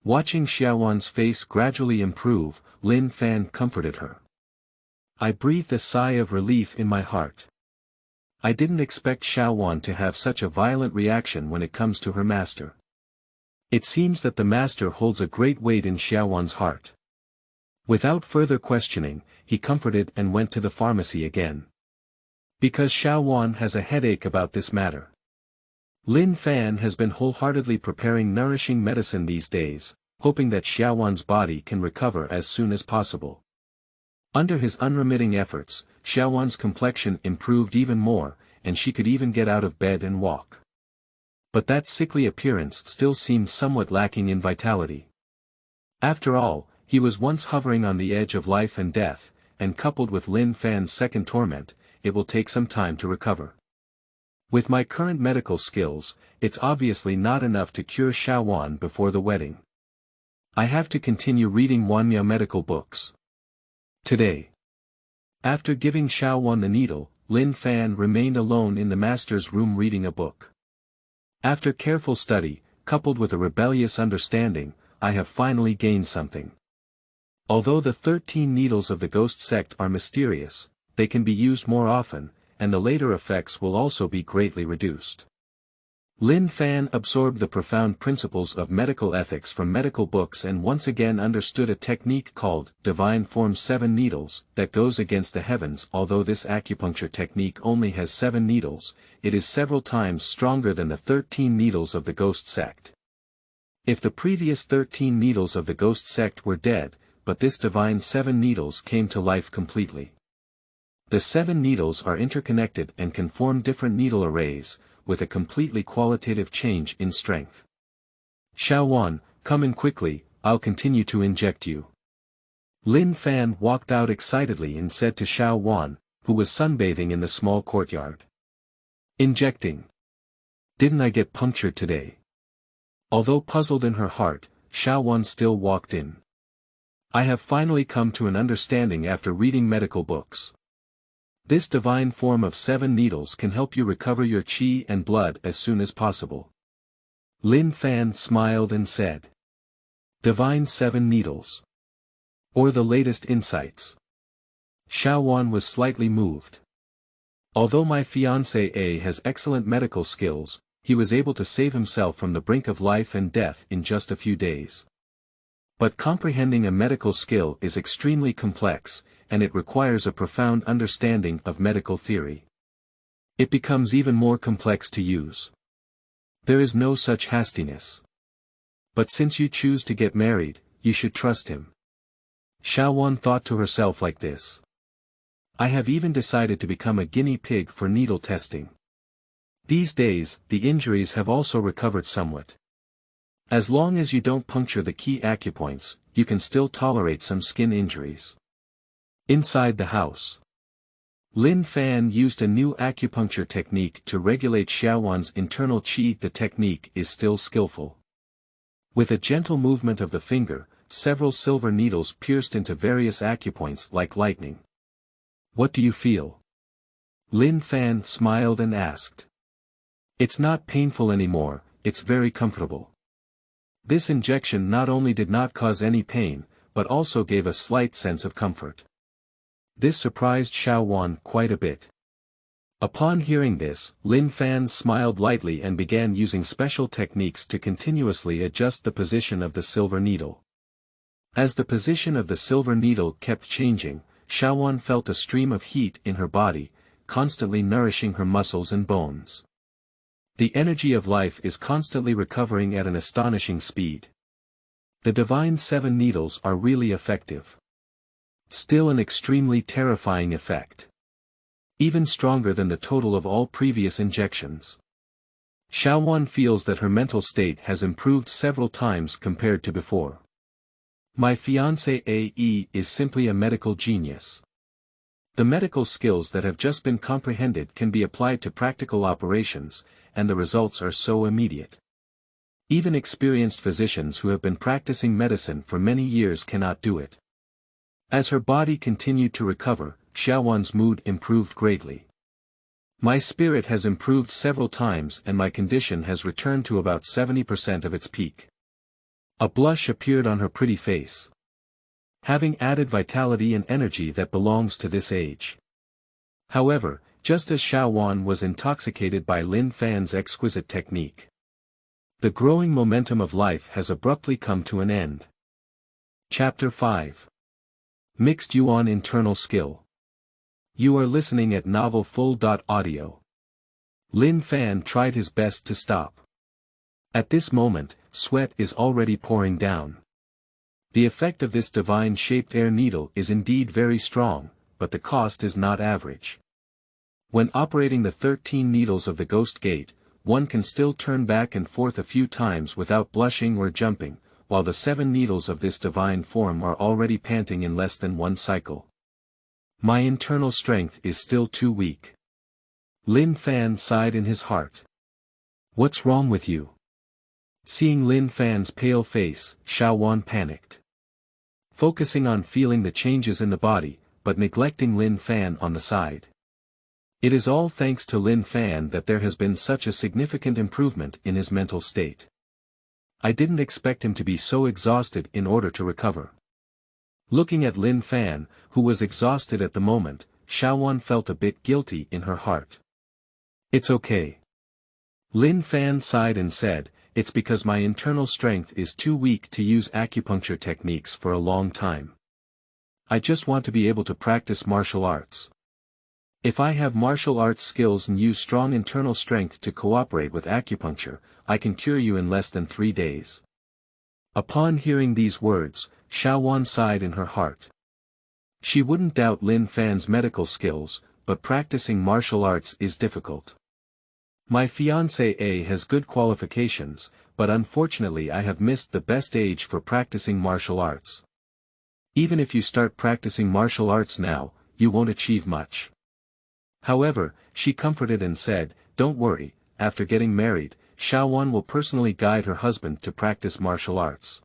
Watching Qiao Wan's face gradually improve, Lin Fan comforted her. I breathed a sigh of relief in my heart. I didn't expect Qiao Wan to have such a violent reaction when it comes to her master. It seems that the master holds a great weight in Qiao Wan's heart. Without further questioning, he comforted and went to the pharmacy again. Because Qiao Wan has a headache about this matter. Lin Fan has been wholeheartedly preparing nourishing medicine these days, hoping that Qiao Wan's body can recover as soon as possible. Under his unremitting efforts, Qiao Wan's complexion improved even more, and she could even get out of bed and walk. But that sickly appearance still seemed somewhat lacking in vitality. After all, he was once hovering on the edge of life and death, and coupled with Lin Fan's second torment, it will take some time to recover. With my current medical skills, it's obviously not enough to cure Qiao Wan before the wedding. I have to continue reading Wanmiao medical books. Today. After giving Qiao Wan the needle, Lin Fan remained alone in the master's room reading a book. After careful study, coupled with a rebellious understanding, I have finally gained something. Although the 13 needles of the Ghost Sect are mysterious, they can be used more often, and the later effects will also be greatly reduced. Lin Fan absorbed the profound principles of medical ethics from medical books and once again understood a technique called Divine Form 7 Needles that goes against the heavens. Although this acupuncture technique only has 7 needles, it is several times stronger than the 13 needles of the Ghost Sect. If the previous 13 needles of the Ghost Sect were dead, but this Divine 7 Needles came to life completely. The 7 needles are interconnected and can form different needle arrays, with a completely qualitative change in strength. Qiao Wan, come in quickly, I'll continue to inject you. Lin Fan walked out excitedly and said to Qiao Wan, who was sunbathing in the small courtyard. Injecting. Didn't I get punctured today? Although puzzled in her heart, Qiao Wan still walked in. I have finally come to an understanding after reading medical books. This divine form of 7 needles can help you recover your qi and blood as soon as possible. Lin Fan smiled and said. Divine 7 needles. Or the latest insights. Qiao Wan was slightly moved. Although my fiancé has excellent medical skills, he was able to save himself from the brink of life and death in just a few days. But comprehending a medical skill is extremely complex, and it requires a profound understanding of medical theory. It becomes even more complex to use. There is no such hastiness. But since you choose to get married, you should trust him. Qiao Wan thought to herself like this. I have even decided to become a guinea pig for needle testing. These days, the injuries have also recovered somewhat. As long as you don't puncture the key acupoints, you can still tolerate some skin injuries. Inside the house. Lin Fan used a new acupuncture technique to regulate Qiao Wan's internal qi. The technique is still skillful. With a gentle movement of the finger, several silver needles pierced into various acupoints like lightning. What do you feel? Lin Fan smiled and asked. It's not painful anymore, it's very comfortable. This injection not only did not cause any pain, but also gave a slight sense of comfort. This surprised Qiao Wan quite a bit. Upon hearing this, Lin Fan smiled lightly and began using special techniques to continuously adjust the position of the silver needle. As the position of the silver needle kept changing, Qiao Wan felt a stream of heat in her body, constantly nourishing her muscles and bones. The energy of life is constantly recovering at an astonishing speed. The Divine 7 Needles are really effective. Still an extremely terrifying effect. Even stronger than the total of all previous injections. Xiao Wan feels that her mental state has improved several times compared to before. My fiancé AE is simply a medical genius. The medical skills that have just been comprehended can be applied to practical operations, and the results are so immediate. Even experienced physicians who have been practicing medicine for many years cannot do it. As her body continued to recover, Xiao Wan's mood improved greatly. My spirit has improved several times and my condition has returned to about 70% of its peak. A blush appeared on her pretty face. Having added vitality and energy that belongs to this age. However, just as Xiao Wan was intoxicated by Lin Fan's exquisite technique. The growing momentum of life has abruptly come to an end. Chapter 5. Mixed Yuan Internal Skill. You are listening at novelfull.audio. Lin Fan tried his best to stop. At this moment, sweat is already pouring down. The effect of this divine-shaped air needle is indeed very strong, but the cost is not average. When operating the 13 needles of the Ghost Gate, one can still turn back and forth a few times without blushing or jumping, while the 7 needles of this divine form are already panting in less than one cycle. My internal strength is still too weak. Lin Fan sighed in his heart. What's wrong with you? Seeing Lin Fan's pale face, Xiao Wan panicked. Focusing on feeling the changes in the body, but neglecting Lin Fan on the side. It is all thanks to Lin Fan that there has been such a significant improvement in his mental state. I didn't expect him to be so exhausted in order to recover. Looking at Lin Fan, who was exhausted at the moment, Xiao Wan felt a bit guilty in her heart. It's okay. Lin Fan sighed and said, it's because my internal strength is too weak to use acupuncture techniques for a long time. I just want to be able to practice martial arts. If I have martial arts skills and use strong internal strength to cooperate with acupuncture, I can cure you in less than 3 days. Upon hearing these words, Xiao Wan sighed in her heart. She wouldn't doubt Lin Fan's medical skills, but practicing martial arts is difficult. My fiancé A has good qualifications, but unfortunately I have missed the best age for practicing martial arts. Even if you start practicing martial arts now, you won't achieve much. However, she comforted and said, don't worry, after getting married, Xiao Wan will personally guide her husband to practice martial arts.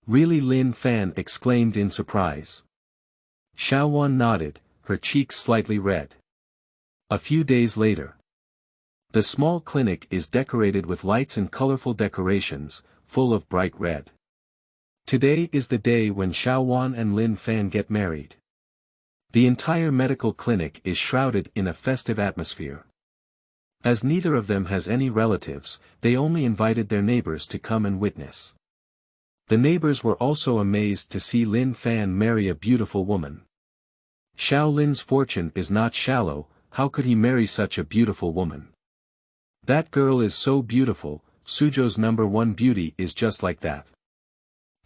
Really? Lin Fan exclaimed in surprise. Xiao Wan nodded, her cheeks slightly red. A few days later. The small clinic is decorated with lights and colorful decorations, full of bright red. Today is the day when Xiao Wan and Lin Fan get married. The entire medical clinic is shrouded in a festive atmosphere. As neither of them has any relatives, they only invited their neighbors to come and witness. The neighbors were also amazed to see Lin Fan marry a beautiful woman. Xiao Lin's fortune is not shallow, how could he marry such a beautiful woman? That girl is so beautiful, Suzhou's #1 beauty is just like that.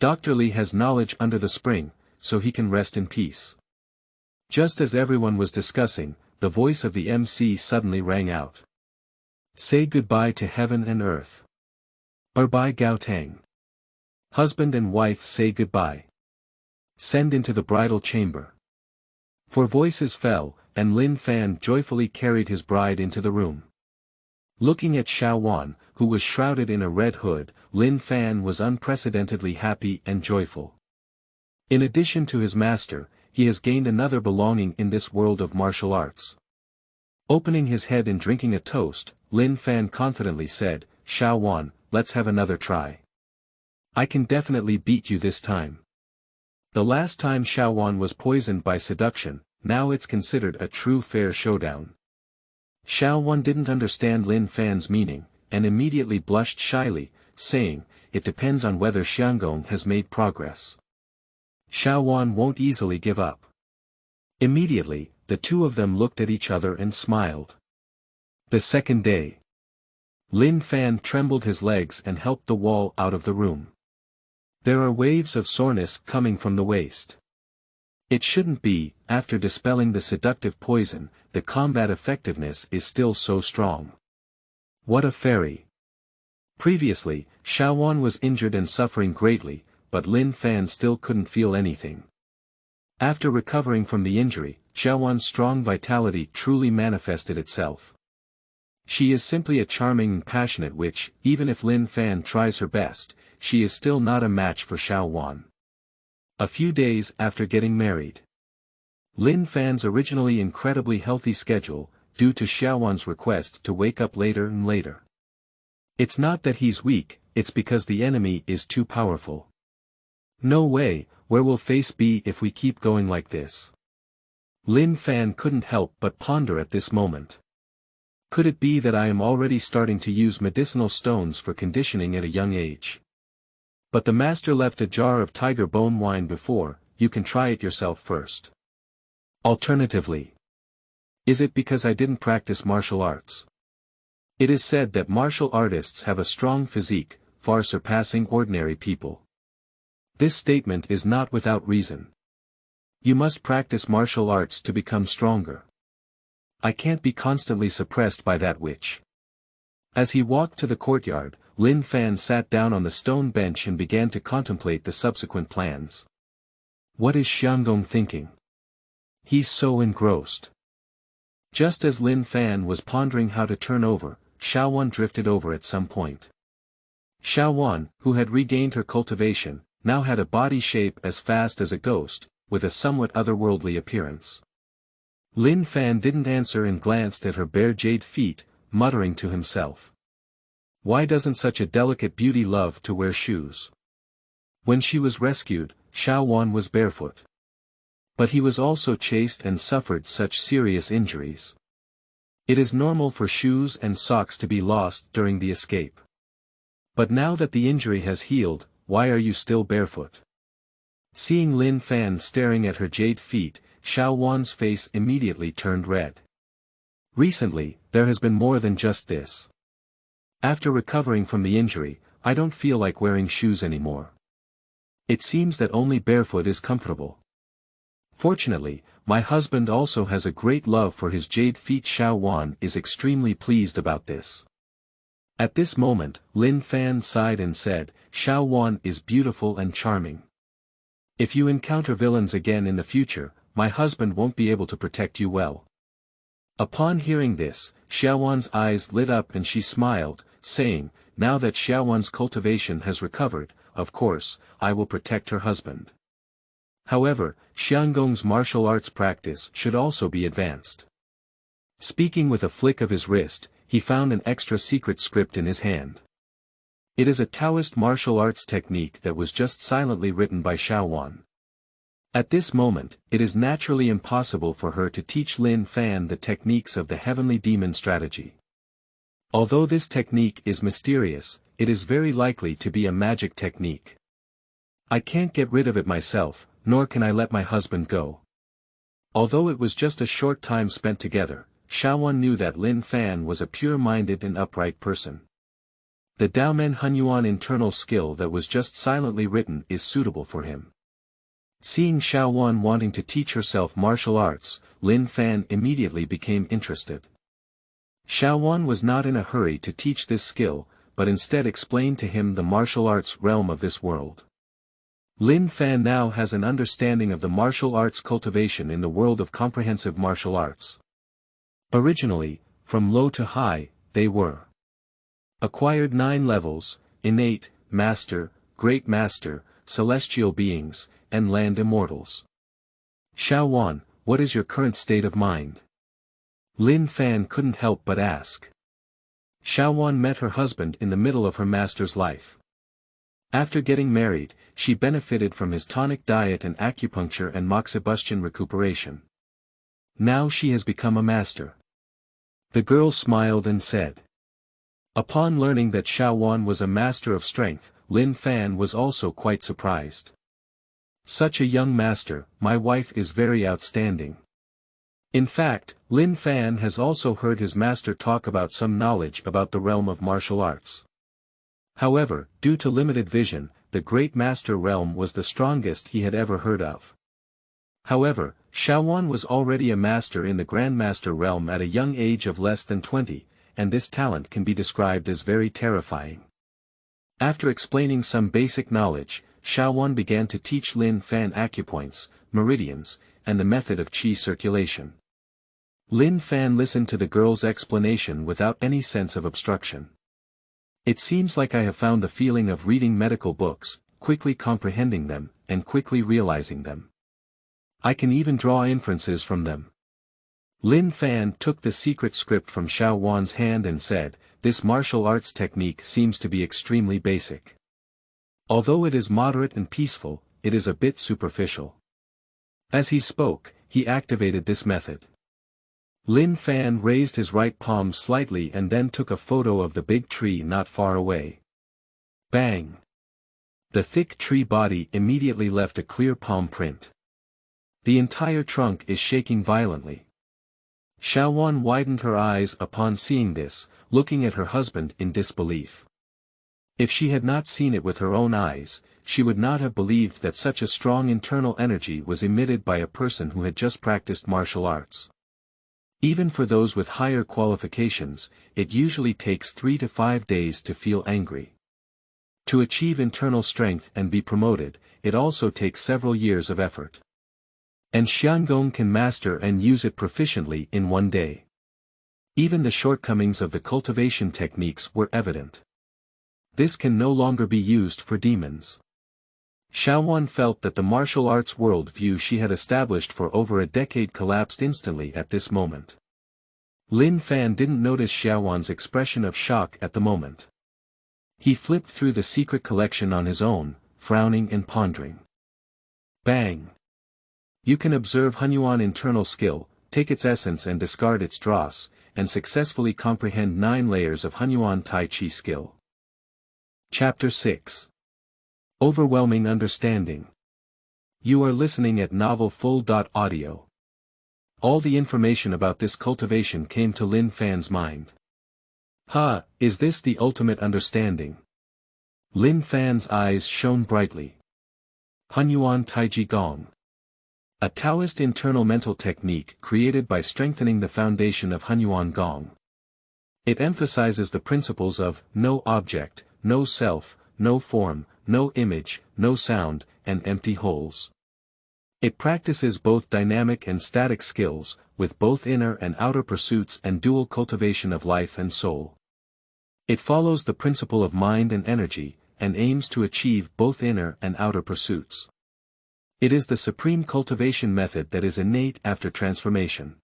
Dr. Li has knowledge under the spring, so he can rest in peace. Just as everyone was discussing, the voice of the MC suddenly rang out. Say goodbye to heaven and earth. By Gao Tang. Husband and wife say goodbye. Send into the bridal chamber. For voices fell, and Lin Fan joyfully carried his bride into the room. Looking at Xiao Wan, who was shrouded in a red hood, Lin Fan was unprecedentedly happy and joyful. In addition to his master, he has gained another belonging in this world of martial arts. Opening his head and drinking a toast, Lin Fan confidently said, Xiao Wan, let's have another try. I can definitely beat you this time. The last time Xiao Wan was poisoned by seduction, now it's considered a true fair showdown. Xiao Wan didn't understand Lin Fan's meaning, and immediately blushed shyly, saying, it depends on whether Xiangong has made progress. Xiao Wan won't easily give up. Immediately, the two of them looked at each other and smiled. The second day. Lin Fan trembled his legs and helped the wall out of the room. There are waves of soreness coming from the waist. It shouldn't be. After dispelling the seductive poison, the combat effectiveness is still so strong. What a fairy. Previously, Qiao Wan was injured and suffering greatly, but Lin Fan still couldn't feel anything. After recovering from the injury, Qiao Wan's strong vitality truly manifested itself. She is simply a charming and passionate witch. Even if Lin Fan tries her best, she is still not a match for Qiao Wan. A few days after getting married. Lin Fan's originally incredibly healthy schedule, due to Qiao Wan's request to wake up later and later. It's not that he's weak, it's because the enemy is too powerful. No way, where will face be if we keep going like this? Lin Fan couldn't help but ponder at this moment. Could it be that I am already starting to use medicinal stones for conditioning at a young age? But the master left a jar of tiger bone wine before. You can try it yourself first. Alternatively, is it because I didn't practice martial arts? It is said that martial artists have a strong physique, far surpassing ordinary people. This statement is not without reason. You must practice martial arts to become stronger. I can't be constantly suppressed by that witch. As he walked to the courtyard, Lin Fan sat down on the stone bench and began to contemplate the subsequent plans. What is Xianggong thinking? He's so engrossed. Just as Lin Fan was pondering how to turn over, Qiao Wan drifted over at some point. Qiao Wan, who had regained her cultivation, now had a body shape as fast as a ghost, with a somewhat otherworldly appearance. Lin Fan didn't answer and glanced at her bare jade feet, muttering to himself. Why doesn't such a delicate beauty love to wear shoes? When she was rescued, Qiao Wan was barefoot. But he was also chased and suffered such serious injuries. It is normal for shoes and socks to be lost during the escape. But now that the injury has healed, why are you still barefoot? Seeing Lin Fan staring at her jade feet, Qiao Wan's face immediately turned red. Recently, there has been more than just this. After recovering from the injury, I don't feel like wearing shoes anymore. It seems that only barefoot is comfortable. Fortunately, my husband also has a great love for his jade feet. Qiao Wan is extremely pleased about this. At this moment, Lin Fan sighed and said, Qiao Wan is beautiful and charming. If you encounter villains again in the future, my husband won't be able to protect you well. Upon hearing this, Qiao Wan's eyes lit up and she smiled, saying, now that Qiao Wan's cultivation has recovered, of course, I will protect her husband. However, Xianggong's martial arts practice should also be advanced. Speaking with a flick of his wrist, he found an extra secret script in his hand. It is a Taoist martial arts technique that was just silently written by Qiao Wan. At this moment, it is naturally impossible for her to teach Lin Fan the techniques of the heavenly demon strategy. Although this technique is mysterious, it is very likely to be a magic technique. I can't get rid of it myself, nor can I let my husband go. Although it was just a short time spent together, Qiao Wan knew that Lin Fan was a pure-minded and upright person. The Daomen Hunyuan internal skill that was just silently written is suitable for him. Seeing Qiao Wan wanting to teach herself martial arts, Lin Fan immediately became interested. Qiao Wan was not in a hurry to teach this skill, but instead explained to him the martial arts realm of this world. Lin Fan now has an understanding of the martial arts cultivation in the world of comprehensive martial arts. Originally, from low to high, they were acquired 9 levels, innate, master, great master, celestial beings, and land immortals. Qiao Wan, what is your current state of mind? Lin Fan couldn't help but ask. Qiao Wan met her husband in the middle of her master's life. After getting married, she benefited from his tonic diet and acupuncture and moxibustion recuperation. Now she has become a master. The girl smiled and said. Upon learning that Qiao Wan was a master of strength, Lin Fan was also quite surprised. Such a young master, my wife is very outstanding. In fact, Lin Fan has also heard his master talk about some knowledge about the realm of martial arts. However, due to limited vision, the great master realm was the strongest he had ever heard of. However, Wan was already a master in the Grandmaster realm at a young age of less than 20, and this talent can be described as very terrifying. After explaining some basic knowledge, Wan began to teach Lin Fan acupoints, meridians, and the method of qi circulation. Lin Fan listened to the girl's explanation without any sense of obstruction. It seems like I have found the feeling of reading medical books, quickly comprehending them, and quickly realizing them. I can even draw inferences from them. Lin Fan took the secret script from Wan's hand and said, "This martial arts technique seems to be extremely basic. Although it is moderate and peaceful, it is a bit superficial." As he spoke, he activated this method. Lin Fan raised his right palm slightly and then took a photo of the big tree not far away. Bang! The thick tree body immediately left a clear palm print. The entire trunk is shaking violently. Wan widened her eyes upon seeing this, looking at her husband in disbelief. If she had not seen it with her own eyes, she would not have believed that such a strong internal energy was emitted by a person who had just practiced martial arts. Even for those with higher qualifications, it usually takes 3 to 5 days to feel angry. To achieve internal strength and be promoted, it also takes several years of effort. And Xiangong can master and use it proficiently in one day. Even the shortcomings of the cultivation techniques were evident. This can no longer be used for demons. Wan felt that the martial arts world view she had established for over a decade collapsed instantly at this moment. Lin Fan didn't notice Wan's expression of shock at the moment. He flipped through the secret collection on his own, frowning and pondering. Bang! You can observe Hunyuan internal skill, take its essence and discard its dross, and successfully comprehend 9 layers of Hunyuan Tai Chi skill. Chapter 6. Overwhelming Understanding. You are listening at novelfull.audio. All the information about this cultivation came to Lin Fan's mind. Is this the ultimate understanding? Lin Fan's eyes shone brightly. Hunyuan Taiji Gong. A Taoist internal mental technique created by strengthening the foundation of Hunyuan Gong. It emphasizes the principles of no object, no self, no form, no image, no sound, and empty holes. It practices both dynamic and static skills, with both inner and outer pursuits and dual cultivation of life and soul. It follows the principle of mind and energy, and aims to achieve both inner and outer pursuits. It is the supreme cultivation method that is innate after transformation.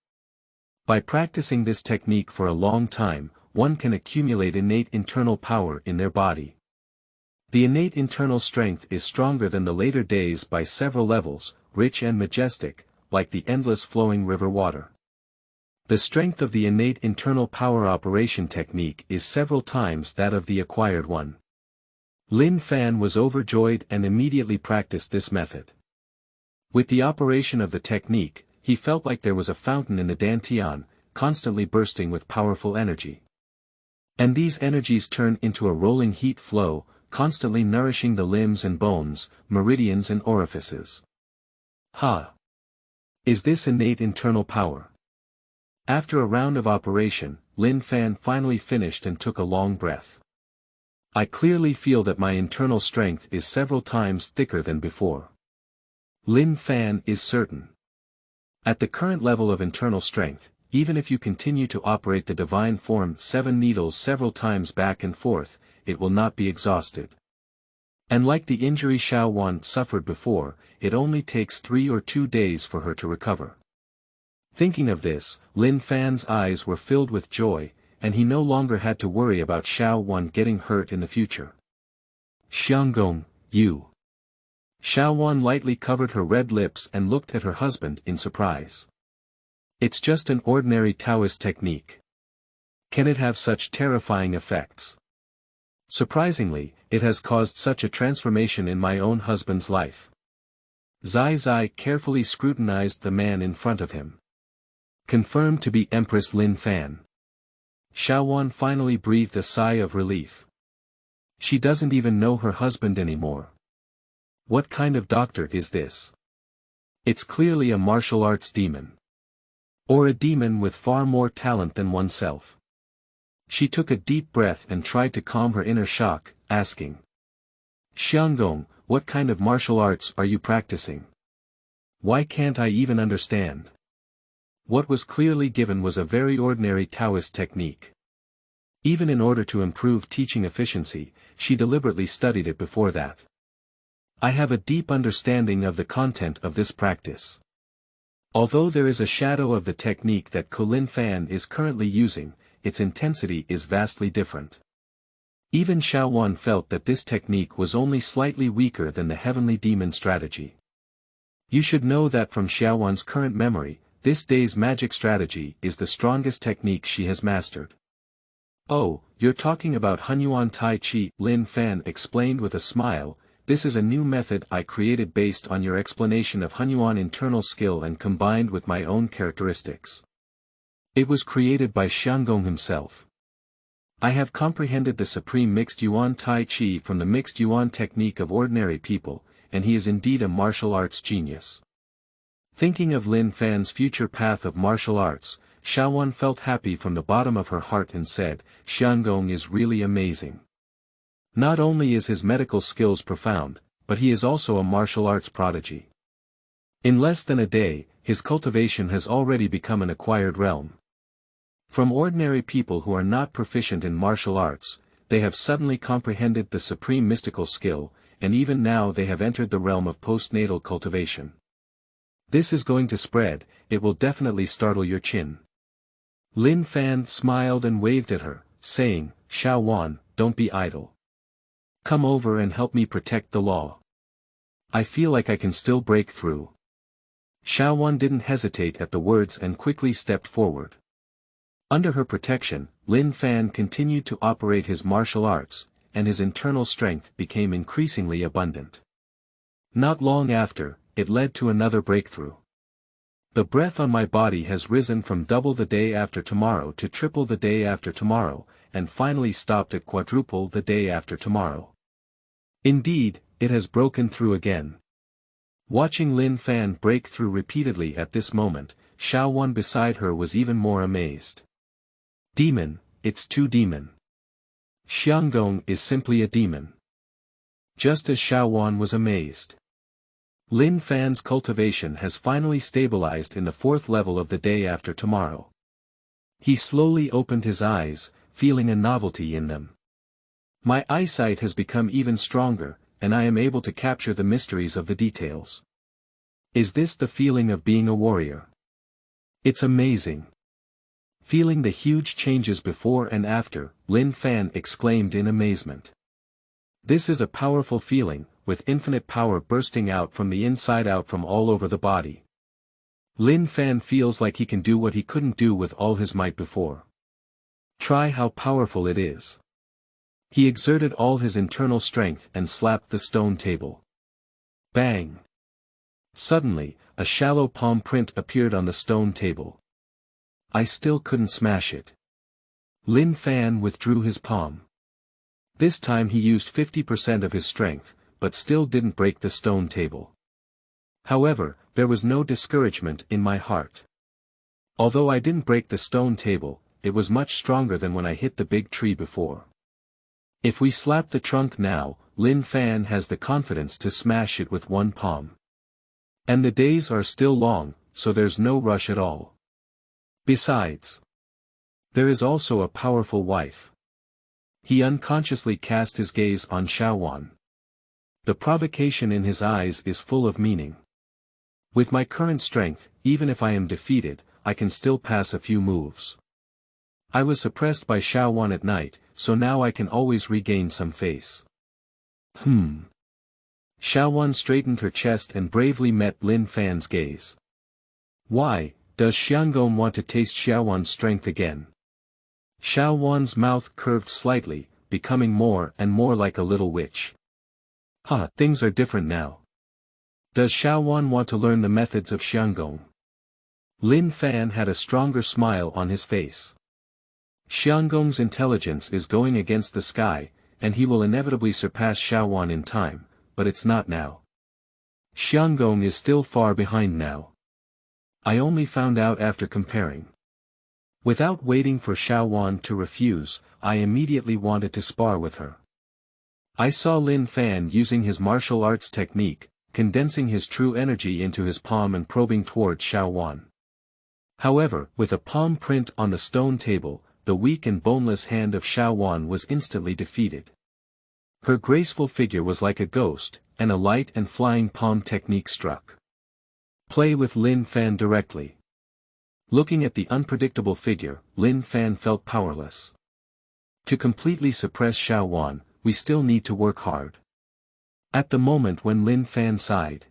By practicing this technique for a long time, one can accumulate innate internal power in their body. The innate internal strength is stronger than the later days by several levels, rich and majestic, like the endless flowing river water. The strength of the innate internal power operation technique is several times that of the acquired one. Lin Fan was overjoyed and immediately practiced this method. With the operation of the technique, he felt like there was a fountain in the dantian, constantly bursting with powerful energy. And these energies turn into a rolling heat flow, constantly nourishing the limbs and bones, meridians and orifices. Is this innate internal power? After a round of operation, Lin Fan finally finished and took a long breath. I clearly feel that my internal strength is several times thicker than before. Lin Fan is certain. At the current level of internal strength, even if you continue to operate the divine form 7 needles several times back and forth, it will not be exhausted. And like the injury Wan suffered before, it only takes 3 or 2 days for her to recover. Thinking of this, Lin Fan's eyes were filled with joy, and he no longer had to worry about Wan getting hurt in the future. Xianggong, you. Wan lightly covered her red lips and looked at her husband in surprise. It's just an ordinary Taoist technique. Can it have such terrifying effects? Surprisingly, it has caused such a transformation in my own husband's life. Zai carefully scrutinized the man in front of him. Confirmed to be Empress Lin Fan. Wan finally breathed a sigh of relief. She doesn't even know her husband anymore. What kind of doctor is this? It's clearly a martial arts demon. Or a demon with far more talent than oneself. She took a deep breath and tried to calm her inner shock, asking. Xianggong, what kind of martial arts are you practicing? Why can't I even understand? What was clearly given was a very ordinary Taoist technique. Even in order to improve teaching efficiency, she deliberately studied it before that. I have a deep understanding of the content of this practice. Although there is a shadow of the technique that Lin Fan is currently using, its intensity is vastly different. Even Wan felt that this technique was only slightly weaker than the heavenly demon strategy. You should know that from Wan's current memory, this day's magic strategy is the strongest technique she has mastered. Oh, you're talking about Hunyuan Tai Chi, Lin Fan explained with a smile. This is a new method I created based on your explanation of Hunyuan internal skill and combined with my own characteristics. It was created by Xianggong himself. I have comprehended the supreme mixed Yuan Tai Chi from the mixed Yuan technique of ordinary people, and he is indeed a martial arts genius. Thinking of Lin Fan's future path of martial arts, Wan felt happy from the bottom of her heart and said, Xianggong is really amazing. Not only is his medical skills profound, but he is also a martial arts prodigy. In less than a day, his cultivation has already become an acquired realm. From ordinary people who are not proficient in martial arts, they have suddenly comprehended the supreme mystical skill, and even now they have entered the realm of postnatal cultivation. This is going to spread, it will definitely startle your chin. Lin Fan smiled and waved at her, saying, Wan, don't be idle. Come over and help me protect the law. I feel like I can still break through. Wan didn't hesitate at the words and quickly stepped forward. Under her protection, Lin Fan continued to operate his martial arts, and his internal strength became increasingly abundant. Not long after, it led to another breakthrough. The breath on my body has risen from double the day after tomorrow to triple the day after tomorrow, and finally stopped at quadruple the day after tomorrow. Indeed, it has broken through again. Watching Lin Fan break through repeatedly at this moment, Wan beside her was even more amazed. Demon, it's too demon. Xianggong is simply a demon. Just as Wan was amazed. Lin Fan's cultivation has finally stabilized in the 4th level of the day after tomorrow. He slowly opened his eyes, feeling a novelty in them. My eyesight has become even stronger, and I am able to capture the mysteries of the details. Is this the feeling of being a warrior? It's amazing. Feeling the huge changes before and after, Lin Fan exclaimed in amazement. This is a powerful feeling, with infinite power bursting out from the inside out from all over the body. Lin Fan feels like he can do what he couldn't do with all his might before. Try how powerful it is. He exerted all his internal strength and slapped the stone table. Bang! Suddenly, a shallow palm print appeared on the stone table. I still couldn't smash it. Lin Fan withdrew his palm. This time he used 50% of his strength, but still didn't break the stone table. However, there was no discouragement in my heart. Although I didn't break the stone table, it was much stronger than when I hit the big tree before. If we slap the trunk now, Lin Fan has the confidence to smash it with one palm. And the days are still long, so there's no rush at all. Besides, there is also a powerful wife. He unconsciously cast his gaze on Wan. The provocation in his eyes is full of meaning. With my current strength, even if I am defeated, I can still pass a few moves. I was suppressed by Wan at night, so now I can always regain some face. Wan straightened her chest and bravely met Lin Fan's gaze. Why, does Xianggong want to taste Wan's strength again? Wan's mouth curved slightly, becoming more and more like a little witch. Things are different now. Does Wan want to learn the methods of Xianggong? Lin Fan had a stronger smile on his face. Xianggong's intelligence is going against the sky, and he will inevitably surpass Wan in time, but it's not now. Xiangong is still far behind now. I only found out after comparing. Without waiting for Wan to refuse, I immediately wanted to spar with her. I saw Lin Fan using his martial arts technique, condensing his true energy into his palm and probing towards Wan. However, with a palm print on the stone table, the weak and boneless hand of Wan was instantly defeated. Her graceful figure was like a ghost, and a light and flying palm technique struck. Play with Lin Fan directly. Looking at the unpredictable figure, Lin Fan felt powerless. To completely suppress Wan, we still need to work hard. At the moment when Lin Fan sighed,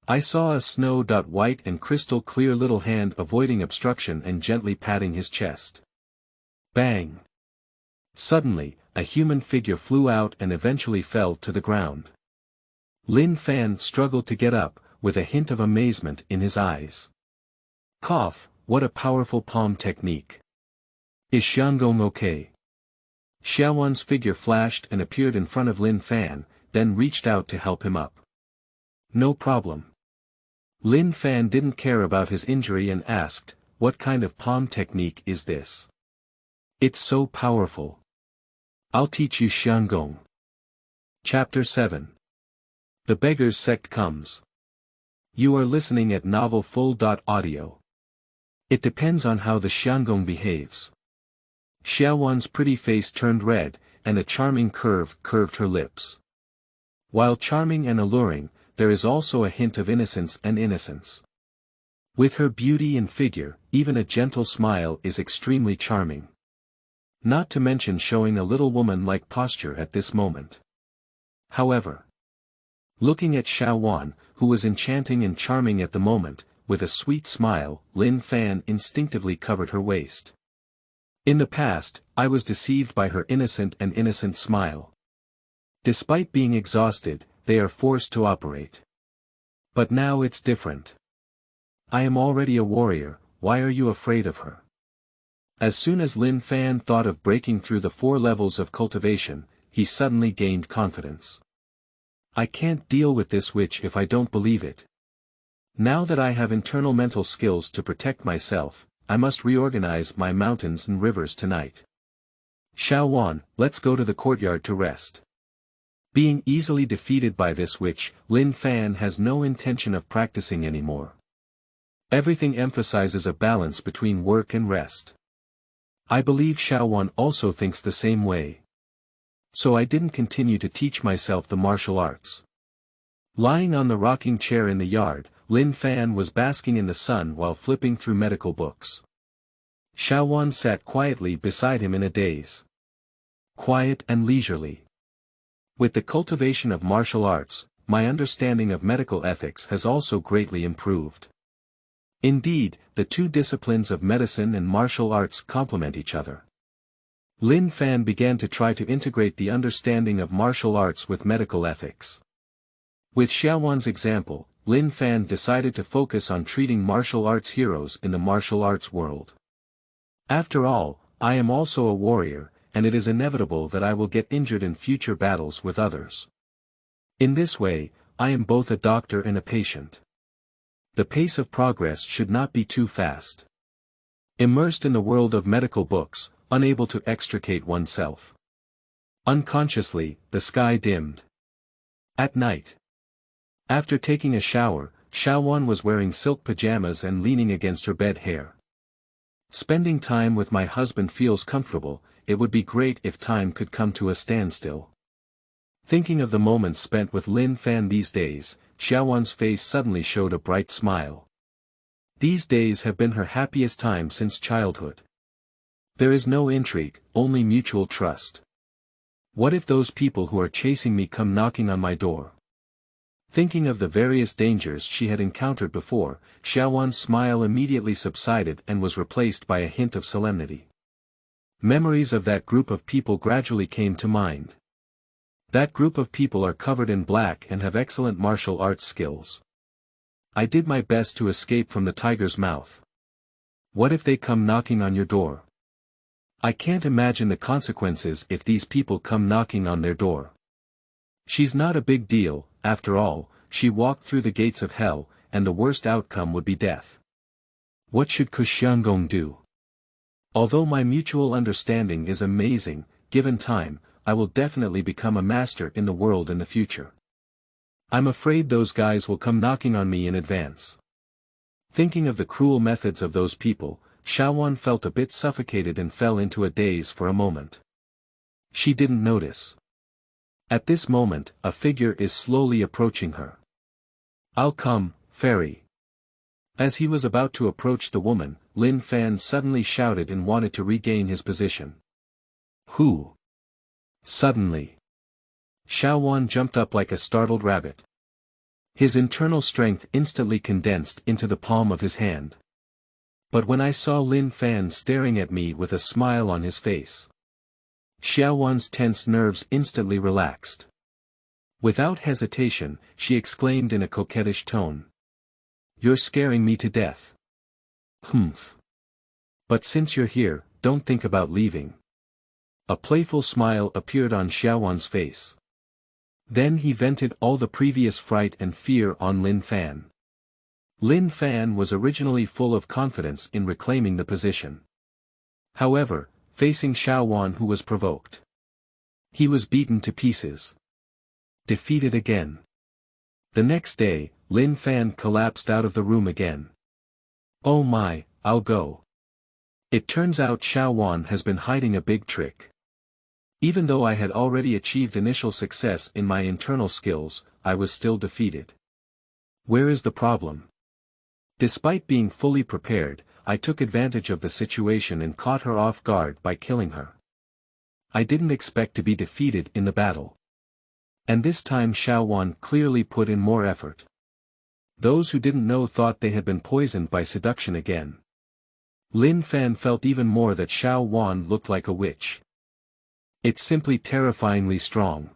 I saw a snow-white and crystal clear little hand avoiding obstruction and gently patting his chest. Bang! Suddenly, a human figure flew out and eventually fell to the ground. Lin Fan struggled to get up, with a hint of amazement in his eyes. Cough, what a powerful palm technique. Is Xiangong okay? Xiaowan's figure flashed and appeared in front of Lin Fan, then reached out to help him up. No problem. Lin Fan didn't care about his injury and asked, what kind of palm technique is this? It's so powerful. I'll teach you Xiangong. Chapter 7. The Beggar's Sect comes. You are listening at Novel Full.audio. It depends on how the Xiangong behaves. Xiaowan's pretty face turned red, and a charming curve curved her lips. While charming and alluring, there is also a hint of innocence and innocence. With her beauty and figure, even a gentle smile is extremely charming. Not to mention showing a little woman-like posture at this moment. However, looking at Wan, who was enchanting and charming at the moment, with a sweet smile, Lin Fan instinctively covered her waist. In the past, I was deceived by her innocent smile. Despite being exhausted, they are forced to operate. But now it's different. I am already a warrior, why are you afraid of her? As soon as Lin Fan thought of breaking through the 4 levels of cultivation, he suddenly gained confidence. I can't deal with this witch if I don't believe it. Now that I have internal mental skills to protect myself, I must reorganize my mountains and rivers tonight. Wan, let's go to the courtyard to rest. Being easily defeated by this witch, Lin Fan has no intention of practicing anymore. Everything emphasizes a balance between work and rest. I believe Wan also thinks the same way. So I didn't continue to teach myself the martial arts. Lying on the rocking chair in the yard, Lin Fan was basking in the sun while flipping through medical books. Wan sat quietly beside him in a daze. Quiet and leisurely. With the cultivation of martial arts, my understanding of medical ethics has also greatly improved. Indeed, the two disciplines of medicine and martial arts complement each other. Lin Fan began to try to integrate the understanding of martial arts with medical ethics. With Xiaowan's example, Lin Fan decided to focus on treating martial arts heroes in the martial arts world. After all, I am also a warrior, and it is inevitable that I will get injured in future battles with others. In this way, I am both a doctor and a patient. The pace of progress should not be too fast. Immersed in the world of medical books, unable to extricate oneself. Unconsciously, the sky dimmed. At night. After taking a shower, Wan was wearing silk pajamas and leaning against her bed hair. Spending time with my husband feels comfortable, it would be great if time could come to a standstill. Thinking of the moments spent with Lin Fan these days, Xiaowan's face suddenly showed a bright smile. These days have been her happiest time since childhood. There is no intrigue, only mutual trust. What if those people who are chasing me come knocking on my door? Thinking of the various dangers she had encountered before, Xiaowan's smile immediately subsided and was replaced by a hint of solemnity. Memories of that group of people gradually came to mind. That group of people are covered in black and have excellent martial arts skills. I did my best to escape from the tiger's mouth. What if they come knocking on your door? I can't imagine the consequences if these people come knocking on their door. She's not a big deal, after all, she walked through the gates of hell, and the worst outcome would be death. What should Qiao do? Although my mutual understanding is amazing, given time, I will definitely become a master in the world in the future. I'm afraid those guys will come knocking on me in advance. Thinking of the cruel methods of those people, Wan felt a bit suffocated and fell into a daze for a moment. She didn't notice. At this moment, a figure is slowly approaching her. "I'll come, fairy." As he was about to approach the woman, Lin Fan suddenly shouted and wanted to regain his position. "Who?" Suddenly, Wan jumped up like a startled rabbit. His internal strength instantly condensed into the palm of his hand. But when I saw Lin Fan staring at me with a smile on his face, Wan's tense nerves instantly relaxed. Without hesitation, she exclaimed in a coquettish tone. "You're scaring me to death." "Humph. But since you're here, don't think about leaving." A playful smile appeared on Wan's face. Then he vented all the previous fright and fear on Lin Fan. Lin Fan was originally full of confidence in reclaiming the position. However, facing Wan who was provoked, he was beaten to pieces. Defeated again. The next day, Lin Fan collapsed out of the room again. "Oh my, I'll go." It turns out Wan has been hiding a big trick. Even though I had already achieved initial success in my internal skills, I was still defeated. Where is the problem? Despite being fully prepared, I took advantage of the situation and caught her off guard by killing her. I didn't expect to be defeated in the battle. And this time Wan clearly put in more effort. Those who didn't know thought they had been poisoned by seduction again. Lin Fan felt even more that Wan looked like a witch. It's simply terrifyingly strong.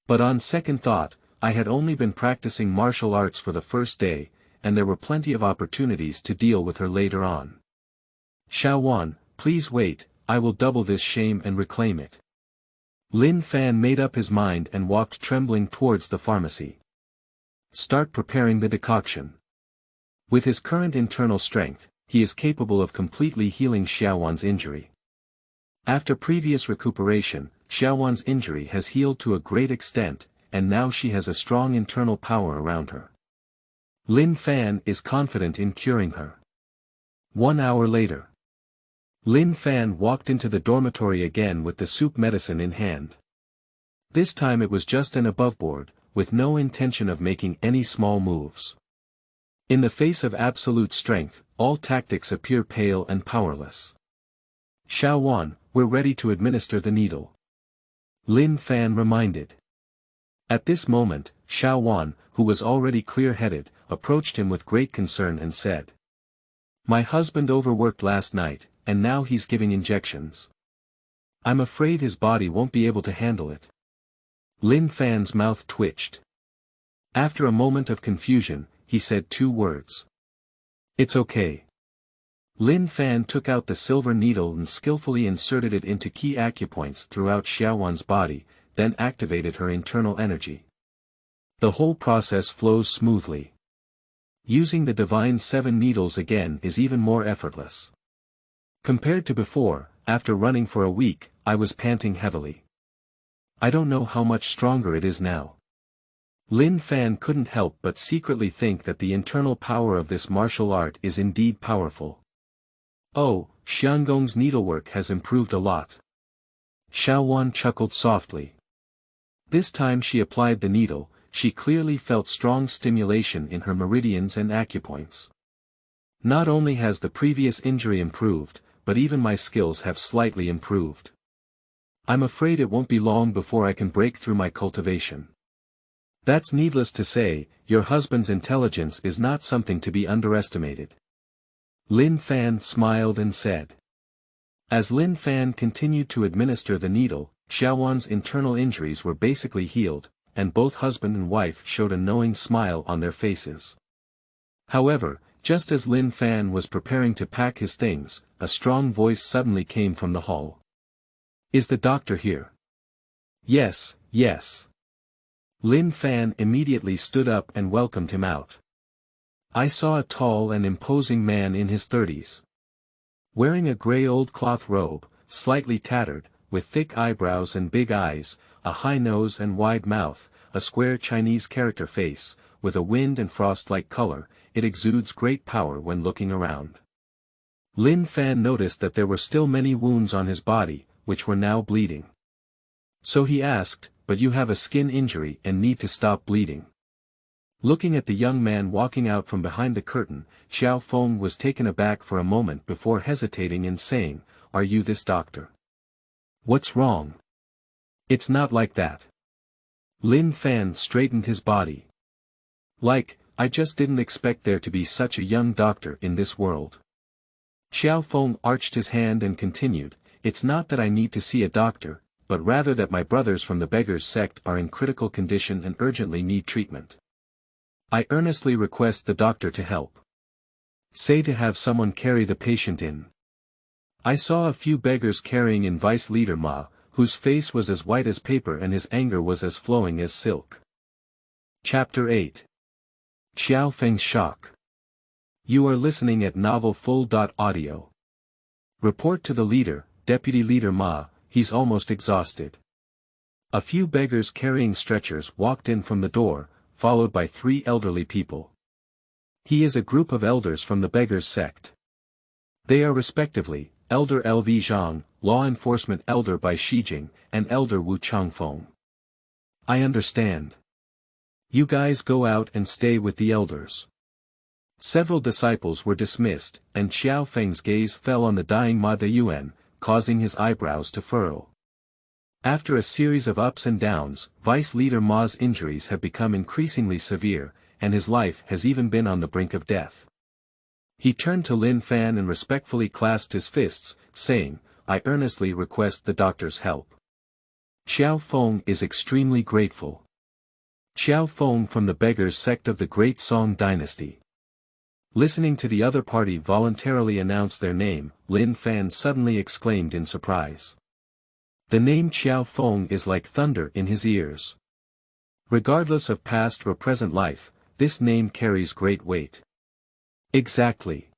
But on second thought, I had only been practicing martial arts for the first day, and there were plenty of opportunities to deal with her later on. "Wan, please wait, I will double this shame and reclaim it." Lin Fan made up his mind and walked trembling towards the pharmacy. "Start preparing the decoction." With his current internal strength, he is capable of completely healing Wan's injury. After previous recuperation, Wan's injury has healed to a great extent, and now she has a strong internal power around her. Lin Fan is confident in curing her. 1 hour later, Lin Fan walked into the dormitory again with the soup medicine in hand. This time it was just an aboveboard, with no intention of making any small moves. In the face of absolute strength, all tactics appear pale and powerless. "Wan, we're ready to administer the needle," Lin Fan reminded. At this moment, Wan, who was already clear-headed, approached him with great concern and said, "My husband overworked last night, and now he's giving injections. I'm afraid his body won't be able to handle it." Lin Fan's mouth twitched. After a moment of confusion, he said 2 words. "It's okay." Lin Fan took out the silver needle and skillfully inserted it into key acupoints throughout Wan's body, then activated her internal energy. The whole process flows smoothly. Using the divine 7 needles again is even more effortless. Compared to before, after running for a week, I was panting heavily. I don't know how much stronger it is now. Lin Fan couldn't help but secretly think that the internal power of this martial art is indeed powerful. "Oh, Xiangong's needlework has improved a lot." Wan chuckled softly. This time she applied the needle, she clearly felt strong stimulation in her meridians and acupoints. Not only has the previous injury improved, but even my skills have slightly improved. I'm afraid it won't be long before I can break through my cultivation. That's needless to say, your husband's intelligence is not something to be underestimated. Lin Fan smiled and said. As Lin Fan continued to administer the needle, Wan's internal injuries were basically healed, and both husband and wife showed a knowing smile on their faces. However, just as Lin Fan was preparing to pack his things, a strong voice suddenly came from the hall. "Is the doctor here?" "Yes, yes." Lin Fan immediately stood up and welcomed him out. I saw a tall and imposing man in his 30s. Wearing a grey old cloth robe, slightly tattered, with thick eyebrows and big eyes, a high nose and wide mouth, a square Chinese character face, with a wind and frost-like color, it exudes great power when looking around. Lin Fan noticed that there were still many wounds on his body, which were now bleeding. So he asked, "But you have a skin injury and need to stop bleeding." Looking at the young man walking out from behind the curtain, Feng was taken aback for a moment before hesitating and saying, "Are you this doctor? What's wrong?" "It's not like that." Lin Fan straightened his body. I just didn't expect there to be such a young doctor in this world." Feng arched his hand and continued, "It's not that I need to see a doctor, but rather that my brothers from the Beggar's sect are in critical condition and urgently need treatment. I earnestly request the doctor to help. Say to have someone carry the patient in." I saw a few beggars carrying in Vice Leader Ma, whose face was as white as paper and his anger was as flowing as silk. Chapter 8. Qiao Feng's Shock. You are listening at novelfull.audio. Report to the leader, Deputy Leader Ma, he's almost exhausted. A few beggars carrying stretchers walked in from the door, followed by 3 elderly people. He is a group of elders from the Beggar's sect. They are respectively, Elder Lv Zhang, Law Enforcement Elder by Shijing, and Elder Wu Changfeng. I understand. You guys go out and stay with the elders. Several disciples were dismissed, and Qiao Feng's gaze fell on the dying Ma De Yuan, causing his eyebrows to furrow. After a series of ups and downs, Vice Leader Ma's injuries have become increasingly severe, and his life has even been on the brink of death. He turned to Lin Fan and respectfully clasped his fists, saying, "I earnestly request the doctor's help." Feng is extremely grateful. Feng from the Beggar's sect of the Great Song Dynasty. Listening to the other party voluntarily announce their name, Lin Fan suddenly exclaimed in surprise. The name Feng is like thunder in his ears. Regardless of past or present life, this name carries great weight. Exactly.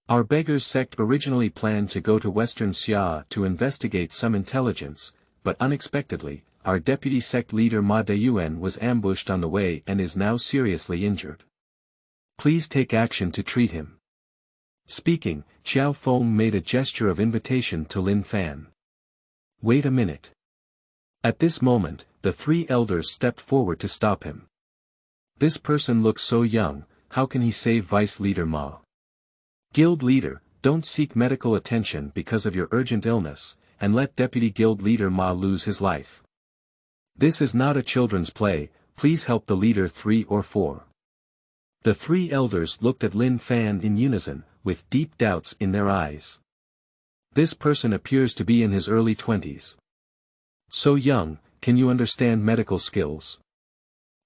Our Beggar's sect originally planned to go to Western Xia to investigate some intelligence, but unexpectedly, our deputy sect leader Ma De Yuan was ambushed on the way and is now seriously injured. Please take action to treat him. Speaking, Feng made a gesture of invitation to Lin Fan. Wait a minute. At this moment, the 3 elders stepped forward to stop him. This person looks so young, how can he save Vice Leader Ma? Guild Leader, don't seek medical attention because of your urgent illness, and let Deputy Guild Leader Ma lose his life. This is not a children's play, please help the leader 3 or 4. The 3 elders looked at Lin Fan in unison, with deep doubts in their eyes. This person appears to be in his early 20s. So young, can you understand medical skills?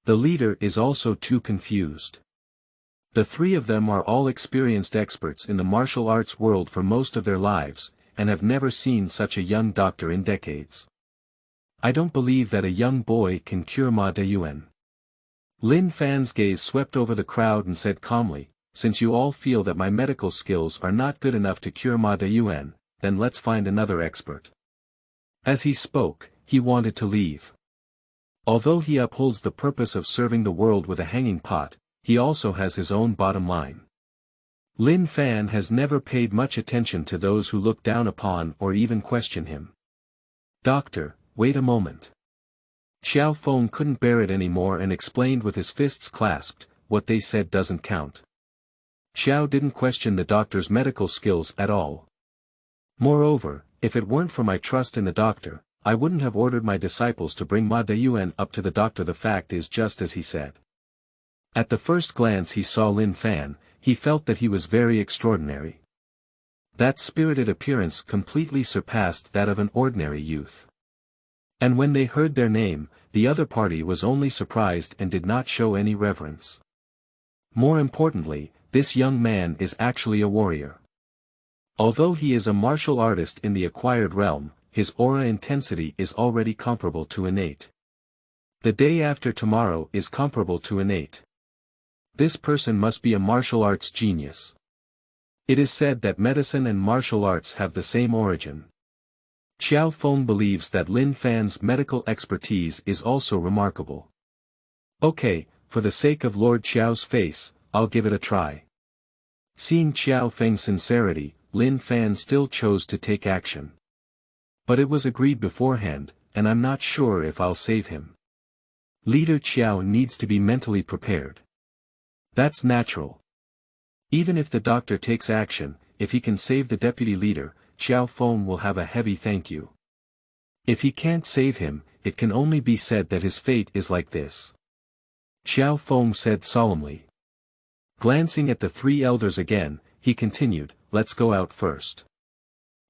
The leader is also too confused. The 3 of them are all experienced experts in the martial arts world for most of their lives, and have never seen such a young doctor in decades. I don't believe that a young boy can cure Ma De Yuan. Lin Fan's gaze swept over the crowd and said calmly, "Since you all feel that my medical skills are not good enough to cure Ma De Yuan, then let's find another expert." As he spoke, he wanted to leave. Although he upholds the purpose of serving the world with a hanging pot, he also has his own bottom line. Lin Fan has never paid much attention to those who look down upon or even question him. "Doctor, wait a moment." Feng couldn't bear it anymore and explained with his fists clasped, "What they said doesn't count." Qiao didn't question the doctor's medical skills at all. "Moreover, if it weren't for my trust in the doctor, I wouldn't have ordered my disciples to bring Ma De Yuan up to the doctor. The fact is just as he said." At the first glance he saw Lin Fan, he felt that he was very extraordinary. That spirited appearance completely surpassed that of an ordinary youth. And when they heard their name, the other party was only surprised and did not show any reverence. More importantly, this young man is actually a warrior. Although he is a martial artist in the acquired realm, his aura intensity is already comparable to innate. The day after tomorrow is comparable to innate. This person must be a martial arts genius. It is said that medicine and martial arts have the same origin. Qiao Feng believes that Lin Fan's medical expertise is also remarkable. Okay, for the sake of Lord Qiao's face, I'll give it a try. Seeing Qiao Feng's sincerity, Lin Fan still chose to take action. But it was agreed beforehand, and I'm not sure if I'll save him. Leader Qiao needs to be mentally prepared. That's natural. Even if the doctor takes action, if he can save the deputy leader, Qiao Feng will have a heavy thank you. If he can't save him, it can only be said that his fate is like this. Qiao Feng said solemnly. Glancing at the three elders again, he continued, let's go out first.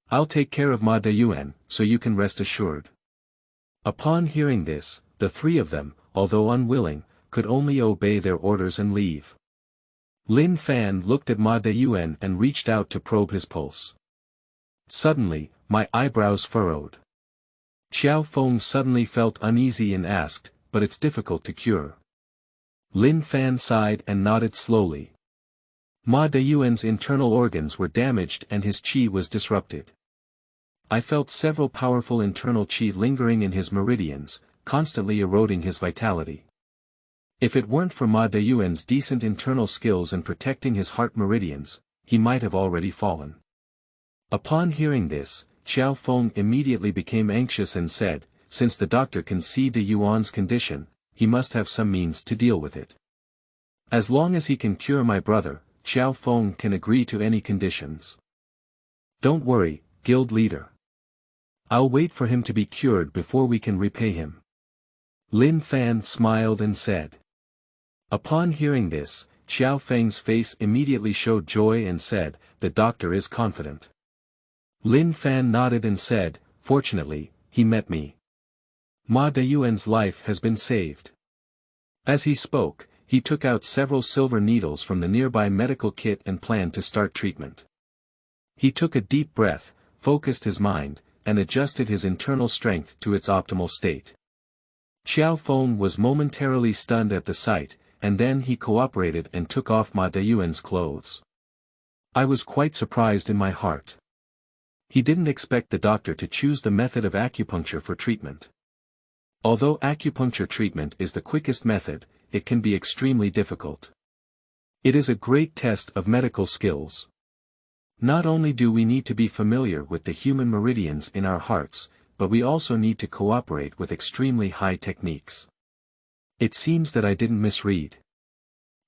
I'll take care of Yuan, so you can rest assured. Upon hearing this, the three of them, although unwilling, could only obey their orders and leave. Lin Fan looked at Yuan and reached out to probe his pulse. Suddenly, my eyebrows furrowed. Qiao Feng suddenly felt uneasy and asked, but it's difficult to cure. Lin Fan sighed and nodded slowly. Yuan's internal organs were damaged and his qi was disrupted. I felt several powerful internal qi lingering in his meridians, constantly eroding his vitality. If it weren't for Yuan's decent internal skills and protecting his heart meridians, he might have already fallen. Upon hearing this, Qiao Feng immediately became anxious and said, since the doctor can see Yuan's condition, he must have some means to deal with it. As long as he can cure my brother, Qiao Feng can agree to any conditions. Don't worry, guild leader. I'll wait for him to be cured before we can repay him. Lin Fan smiled and said. Upon hearing this, Qiao Feng's face immediately showed joy and said, the doctor is confident. Lin Fan nodded and said, fortunately, he met me. Yuan's life has been saved. As he spoke, he took out several silver needles from the nearby medical kit and planned to start treatment. He took a deep breath, focused his mind, and adjusted his internal strength to its optimal state. Qiao Feng was momentarily stunned at the sight, and then he cooperated and took off Yuan's clothes. I was quite surprised in my heart. He didn't expect the doctor to choose the method of acupuncture for treatment. Although acupuncture treatment is the quickest method, it can be extremely difficult. It is a great test of medical skills. Not only do we need to be familiar with the human meridians in our hearts, but we also need to cooperate with extremely high techniques. It seems that I didn't misread.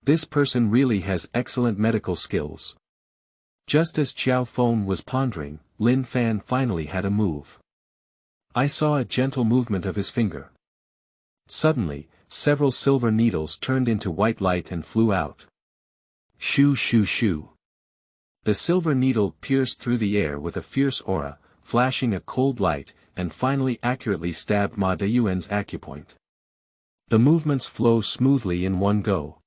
This person really has excellent medical skills. Just as Qiao Feng was pondering, Lin Fan finally had a move. I saw a gentle movement of his finger. Suddenly, several silver needles turned into white light and flew out. Shoo shoo shoo. The silver needle pierced through the air with a fierce aura, flashing a cold light, and finally accurately stabbed Yuan's acupoint. The movements flow smoothly in one go.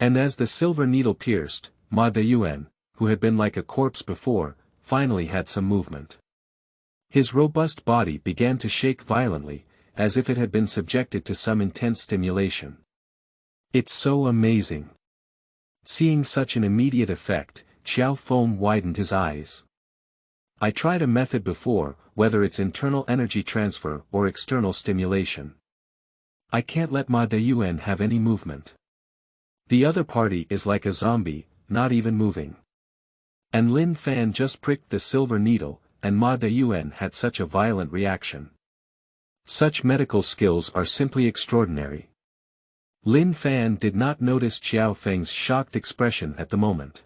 And as the silver needle pierced, Yuan, who had been like a corpse before, finally had some movement. His robust body began to shake violently, as if it had been subjected to some intense stimulation. It's so amazing. Seeing such an immediate effect, Qiao Feng widened his eyes. I tried a method before, whether it's internal energy transfer or external stimulation. I can't let Yuan have any movement. The other party is like a zombie, not even moving. And Lin Fan just pricked the silver needle, and Yuan had such a violent reaction. Such medical skills are simply extraordinary. Lin Fan did not notice Qiao Feng's shocked expression at the moment.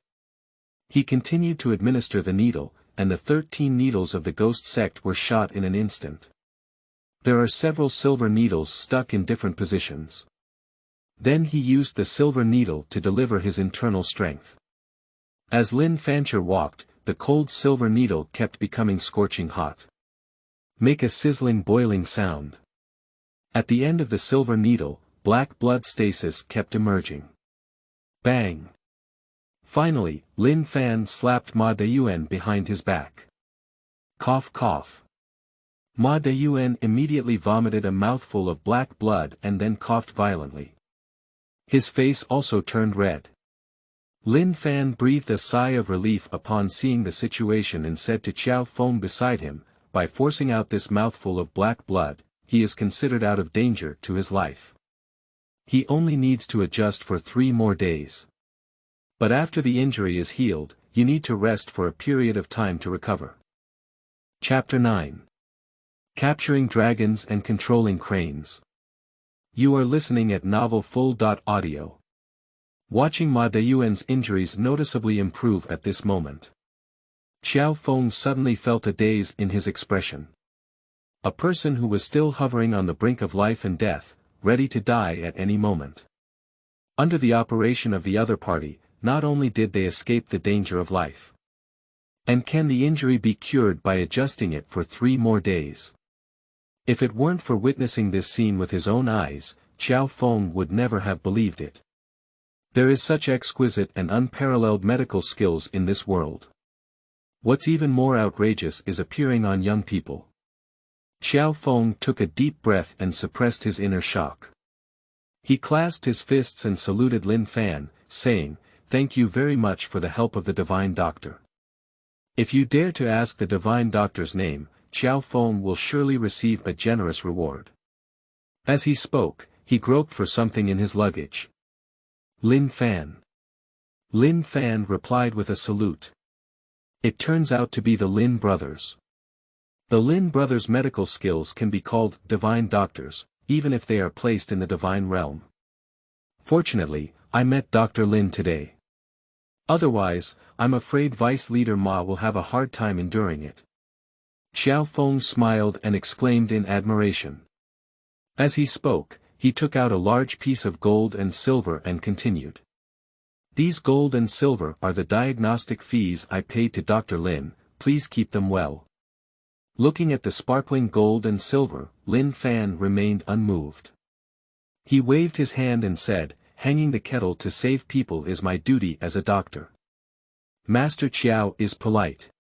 He continued to administer the needle, and the 13 needles of the Ghost Sect were shot in an instant. There are several silver needles stuck in different positions. Then he used the silver needle to deliver his internal strength. As Lin Fancher walked, the cold silver needle kept becoming scorching hot. Make a sizzling boiling sound. At the end of the silver needle, black blood stasis kept emerging. Bang! Finally, Lin Fan slapped Yuan behind his back. Cough cough. Yuan immediately vomited a mouthful of black blood and then coughed violently. His face also turned red. Lin Fan breathed a sigh of relief upon seeing the situation and said to Qiao Feng beside him, by forcing out this mouthful of black blood, he is considered out of danger to his life. He only needs to adjust for 3 more days. But after the injury is healed, you need to rest for a period of time to recover. Chapter 9. Capturing Dragons and Controlling Cranes. You are listening at novelfull.audio. Watching Ma Yuan's injuries noticeably improve at this moment. Qiao Feng suddenly felt a daze in his expression. A person who was still hovering on the brink of life and death, ready to die at any moment. Under the operation of the other party, not only did they escape the danger of life. And can the injury be cured by adjusting it for 3 more days? If it weren't for witnessing this scene with his own eyes, Qiao Feng would never have believed it. There is such exquisite and unparalleled medical skills in this world. What's even more outrageous is appearing on young people. Qiao Feng took a deep breath and suppressed his inner shock. He clasped his fists and saluted Lin Fan, saying, "Thank you very much for the help of the Divine Doctor. If you dare to ask the Divine Doctor's name, Qiao Feng will surely receive a generous reward." As he spoke, he groped for something in his luggage. Lin Fan. Lin Fan replied with a salute. It turns out to be the Lin brothers. The Lin brothers' medical skills can be called divine doctors, even if they are placed in the divine realm. Fortunately, I met Dr. Lin today. Otherwise, I'm afraid Vice Leader Ma will have a hard time enduring it. Qiao Feng smiled and exclaimed in admiration. As he spoke, he took out a large piece of gold and silver and continued. These gold and silver are the diagnostic fees I paid to Dr. Lin, please keep them well. Looking at the sparkling gold and silver, Lin Fan remained unmoved. He waved his hand and said, "Hanging the kettle to save people is my duty as a doctor." Master Qiao is polite.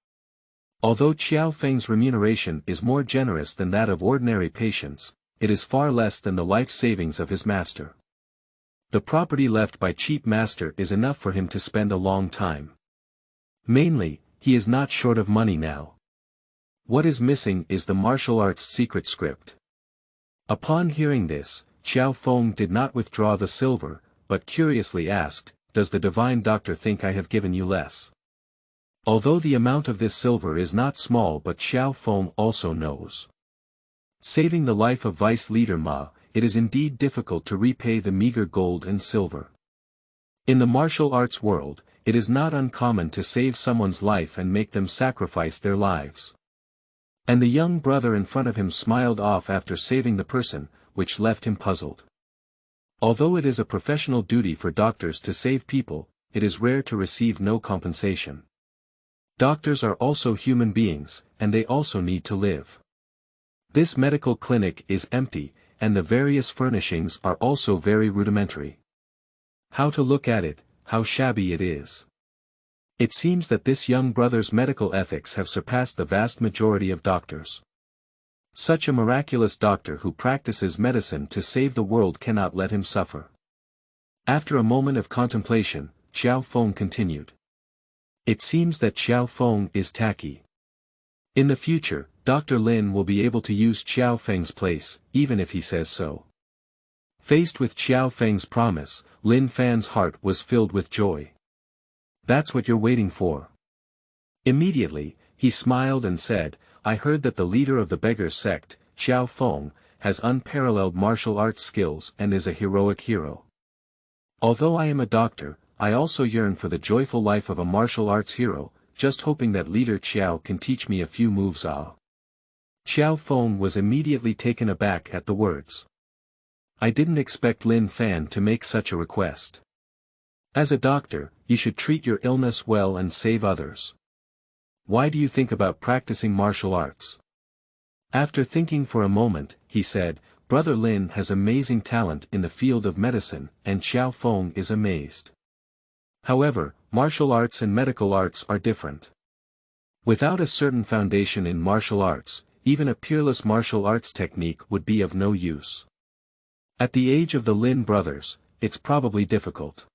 Although Qiao Feng's remuneration is more generous than that of ordinary patients, it is far less than the life savings of his master. The property left by cheap master is enough for him to spend a long time. Mainly, he is not short of money now. What is missing is the martial arts secret script. Upon hearing this, Qiao Feng did not withdraw the silver, but curiously asked, "Does the divine doctor think I have given you less?" Although the amount of this silver is not small, but Qiao Feng also knows. Saving the life of Vice Leader Ma, it is indeed difficult to repay the meager gold and silver. In the martial arts world, it is not uncommon to save someone's life and make them sacrifice their lives. And the young brother in front of him smiled off after saving the person, which left him puzzled. Although it is a professional duty for doctors to save people, it is rare to receive no compensation. Doctors are also human beings, and they also need to live. This medical clinic is empty, and the various furnishings are also very rudimentary. How to look at it, how shabby it is. It seems that this young brother's medical ethics have surpassed the vast majority of doctors. Such a miraculous doctor who practices medicine to save the world cannot let him suffer. After a moment of contemplation, Qiao Feng continued. It seems that Qiao Feng is tacky. In the future, Dr. Lin will be able to use Qiao Feng's place, even if he says so. Faced with Qiao Feng's promise, Lin Fan's heart was filled with joy. That's what you're waiting for. Immediately, he smiled and said, "I heard that the leader of the Beggar sect, Qiao Feng, has unparalleled martial arts skills and is a heroic hero. Although I am a doctor, I also yearn for the joyful life of a martial arts hero, just hoping that leader Qiao can teach me a few moves." Qiao Feng was immediately taken aback at the words. I didn't expect Lin Fan to make such a request. As a doctor, you should treat your illness well and save others. Why do you think about practicing martial arts? After thinking for a moment, he said, Brother Lin has amazing talent in the field of medicine, and Qiao Feng is amazed. However, martial arts and medical arts are different. Without a certain foundation in martial arts, even a peerless martial arts technique would be of no use. At the age of the Lin brothers, it's probably difficult.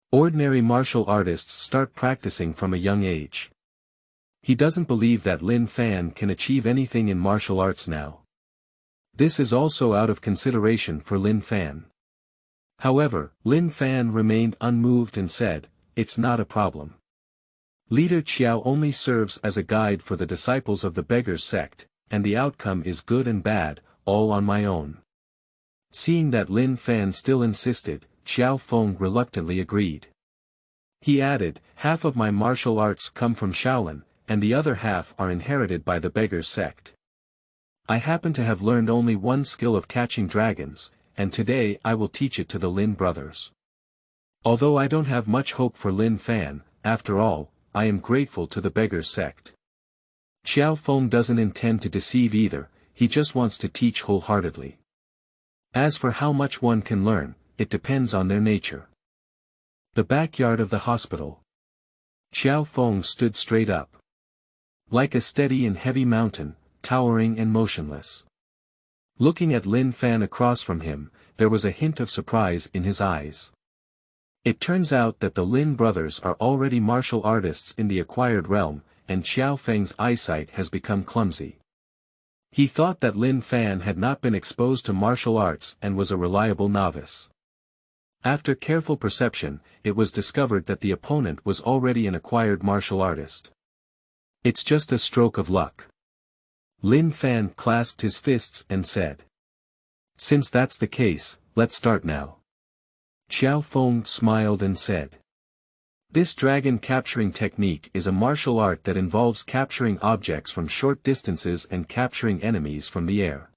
Ordinary martial artists start practicing from a young age. He doesn't believe that Lin Fan can achieve anything in martial arts now. This is also out of consideration for Lin Fan. However, Lin Fan remained unmoved and said, "It's not a problem. Leader Qiao only serves as a guide for the disciples of the Beggar sect, and the outcome is good and bad, all on my own." Seeing that Lin Fan still insisted, Feng reluctantly agreed. He added, "Half of my martial arts come from Shaolin, and the other half are inherited by the Beggar sect. I happen to have learned only one skill of catching dragons, and today I will teach it to the Lin brothers. Although I don't have much hope for Lin Fan, after all, I am grateful to the Beggar sect." Feng doesn't intend to deceive either, he just wants to teach wholeheartedly. As for how much one can learn, it depends on their nature. The backyard of the hospital. Feng stood straight up. Like a steady and heavy mountain, towering and motionless. Looking at Lin Fan across from him, there was a hint of surprise in his eyes. It turns out that the Lin brothers are already martial artists in the acquired realm, and Feng's eyesight has become clumsy. He thought that Lin Fan had not been exposed to martial arts and was a reliable novice. After careful perception, it was discovered that the opponent was already an acquired martial artist. "It's just a stroke of luck." Lin Fan clasped his fists and said. "Since that's the case, let's start now." Feng smiled and said. "This dragon capturing technique is a martial art that involves capturing objects from short distances and capturing enemies from the air.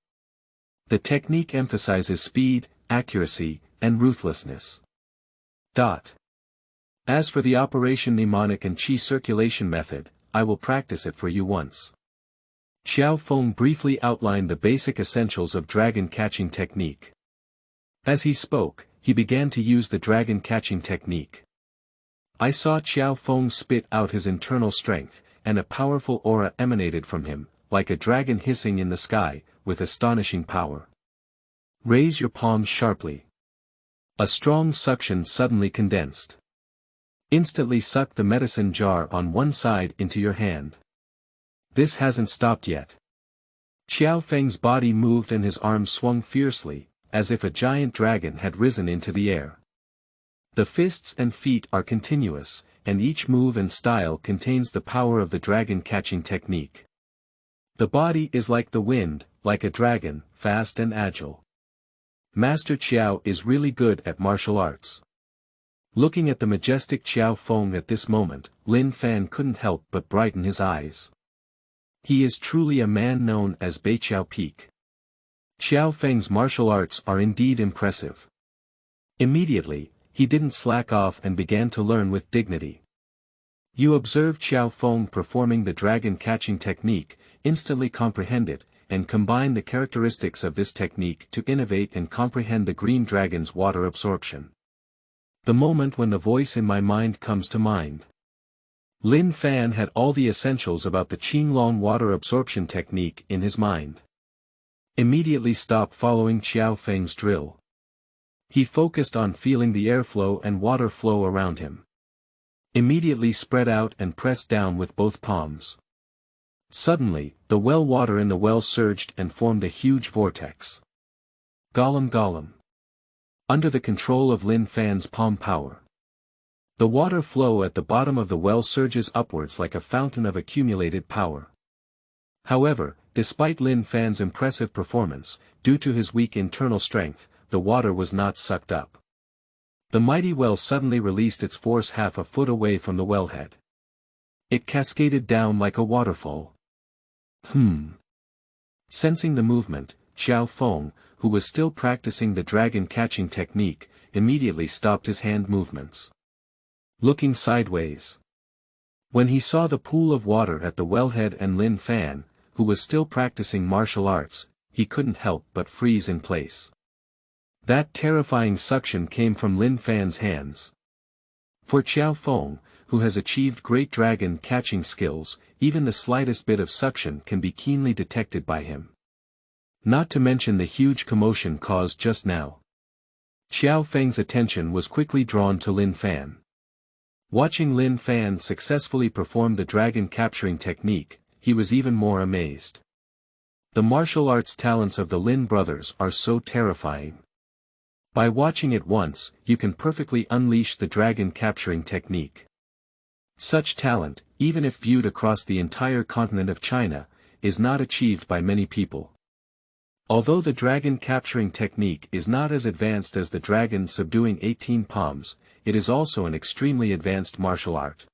The technique emphasizes speed, accuracy, and ruthlessness. As for the operation mnemonic and qi circulation method, I will practice it for you once." Feng briefly outlined the basic essentials of dragon catching technique. As he spoke, he began to use the dragon catching technique. I saw Feng spit out his internal strength, and a powerful aura emanated from him, like a dragon hissing in the sky, with astonishing power. "Raise your palms sharply." A strong suction suddenly condensed. Instantly suck the medicine jar on one side into your hand. This hasn't stopped yet. Feng's body moved and his arms swung fiercely, as if a giant dragon had risen into the air. The fists and feet are continuous, and each move and style contains the power of the dragon catching technique. The body is like the wind, like a dragon, fast and agile. Master Qiao is really good at martial arts. Looking at the majestic Feng at this moment, Lin Fan couldn't help but brighten his eyes. He is truly a man known as Beiqiao Peak. Feng's martial arts are indeed impressive. Immediately, he didn't slack off and began to learn with dignity. You observe Feng performing the dragon catching technique, instantly comprehend it, and combine the characteristics of this technique to innovate and comprehend the green dragon's water absorption. The moment when the voice in my mind comes to mind. Lin Fan had all the essentials about the Qinglong water absorption technique in his mind. Immediately stopped following Feng's drill. He focused on feeling the airflow and water flow around him. Immediately spread out and pressed down with both palms. Suddenly, the well water in the well surged and formed a huge vortex. Golem golem. Under the control of Lin Fan's palm power. The water flow at the bottom of the well surges upwards like a fountain of accumulated power. However, despite Lin Fan's impressive performance, due to his weak internal strength, the water was not sucked up. The mighty well suddenly released its force half a foot away from the wellhead. It cascaded down like a waterfall. Sensing the movement, Feng, who was still practicing the dragon catching technique, immediately stopped his hand movements. Looking sideways. When he saw the pool of water at the wellhead and Lin Fan, who was still practicing martial arts, he couldn't help but freeze in place. That terrifying suction came from Lin Fan's hands. For Feng, who has achieved great dragon catching skills, even the slightest bit of suction can be keenly detected by him. Not to mention the huge commotion caused just now. Qiao Feng's attention was quickly drawn to Lin Fan. Watching Lin Fan successfully perform the dragon capturing technique, he was even more amazed. The martial arts talents of the Lin brothers are so terrifying. By watching it once, you can perfectly unleash the dragon capturing technique. Such talent, even if viewed across the entire continent of China, is not achieved by many people. Although the dragon capturing technique is not as advanced as the dragon subduing 18 palms, it is also an extremely advanced martial art.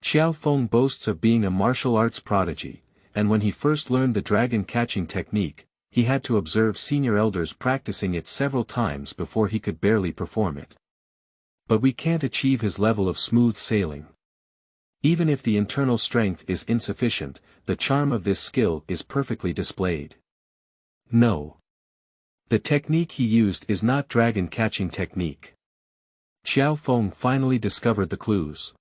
Qiao Feng boasts of being a martial arts prodigy, and when he first learned the dragon catching technique, he had to observe senior elders practicing it several times before he could barely perform it. But we can't achieve his level of smooth sailing. Even if the internal strength is insufficient, the charm of this skill is perfectly displayed. No. The technique he used is not dragon catching technique. Qiao Feng finally discovered the clues.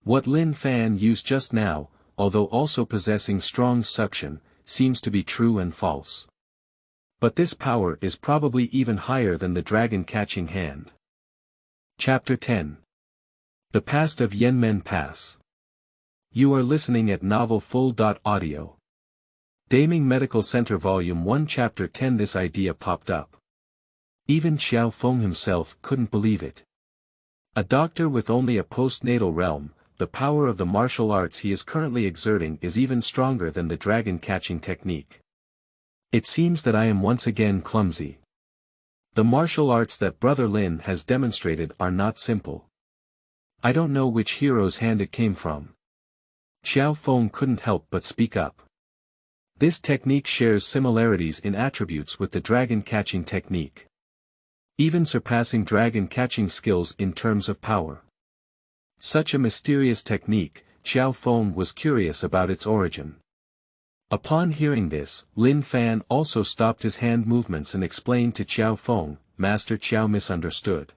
What Lin Fan used just now, although also possessing strong suction, seems to be true and false. But this power is probably even higher than the dragon catching hand. Chapter 10. The Past of Yanmen Pass. You are listening at novelfull.audio. Daming Medical Center Volume 1 Chapter 10. This idea popped up. Even Qiao Feng himself couldn't believe it. A doctor with only a postnatal realm, the power of the martial arts he is currently exerting is even stronger than the dragon catching technique. It seems that I am once again clumsy. The martial arts that Brother Lin has demonstrated are not simple. I don't know which hero's hand it came from. Qiao Feng couldn't help but speak up. This technique shares similarities in attributes with the dragon catching technique, even surpassing dragon catching skills in terms of power. Such a mysterious technique, Qiao Feng was curious about its origin. Upon hearing this, Lin Fan also stopped his hand movements and explained to Qiao Feng, Master Qiao misunderstood.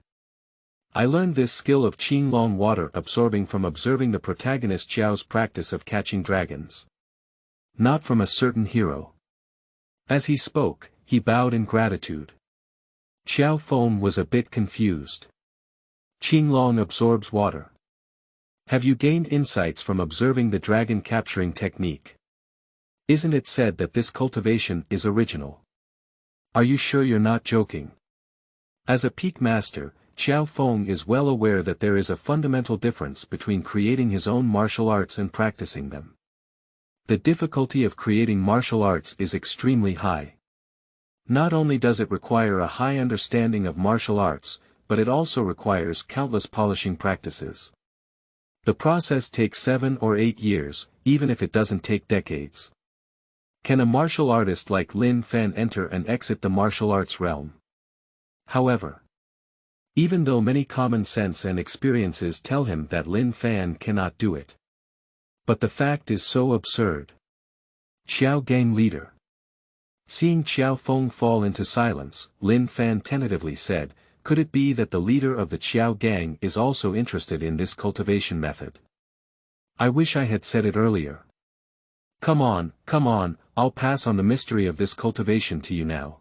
I learned this skill of Qinglong water absorbing from observing the protagonist Qiao's practice of catching dragons. Not from a certain hero. As he spoke, he bowed in gratitude. Qiao Feng was a bit confused. Qinglong absorbs water. Have you gained insights from observing the dragon capturing technique? Isn't it said that this cultivation is original? Are you sure you're not joking? As a peak master, Qiao Feng is well aware that there is a fundamental difference between creating his own martial arts and practicing them. The difficulty of creating martial arts is extremely high. Not only does it require a high understanding of martial arts, but it also requires countless polishing practices. The process takes 7 or 8 years, even if it doesn't take decades. Can a martial artist like Lin Fan enter and exit the martial arts realm? However, even though many common sense and experiences tell him that Lin Fan cannot do it. But the fact is so absurd. Qiao Gang leader. Seeing Qiao Feng fall into silence, Lin Fan tentatively said, could it be that the leader of the Qiao Gang is also interested in this cultivation method? I wish I had said it earlier. Come on, I'll pass on the mystery of this cultivation to you now.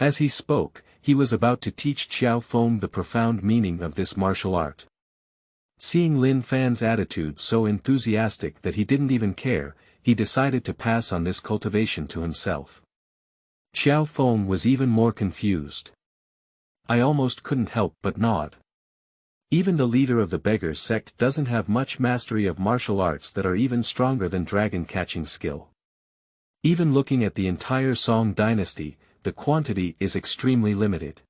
As he spoke, he was about to teach Qiao Feng the profound meaning of this martial art. Seeing Lin Fan's attitude so enthusiastic that he didn't even care, he decided to pass on this cultivation to himself. Qiao Feng was even more confused. I almost couldn't help but nod. Even the leader of the Beggar sect doesn't have much mastery of martial arts that are even stronger than dragon catching skill. Even looking at the entire Song dynasty, the quantity is extremely limited.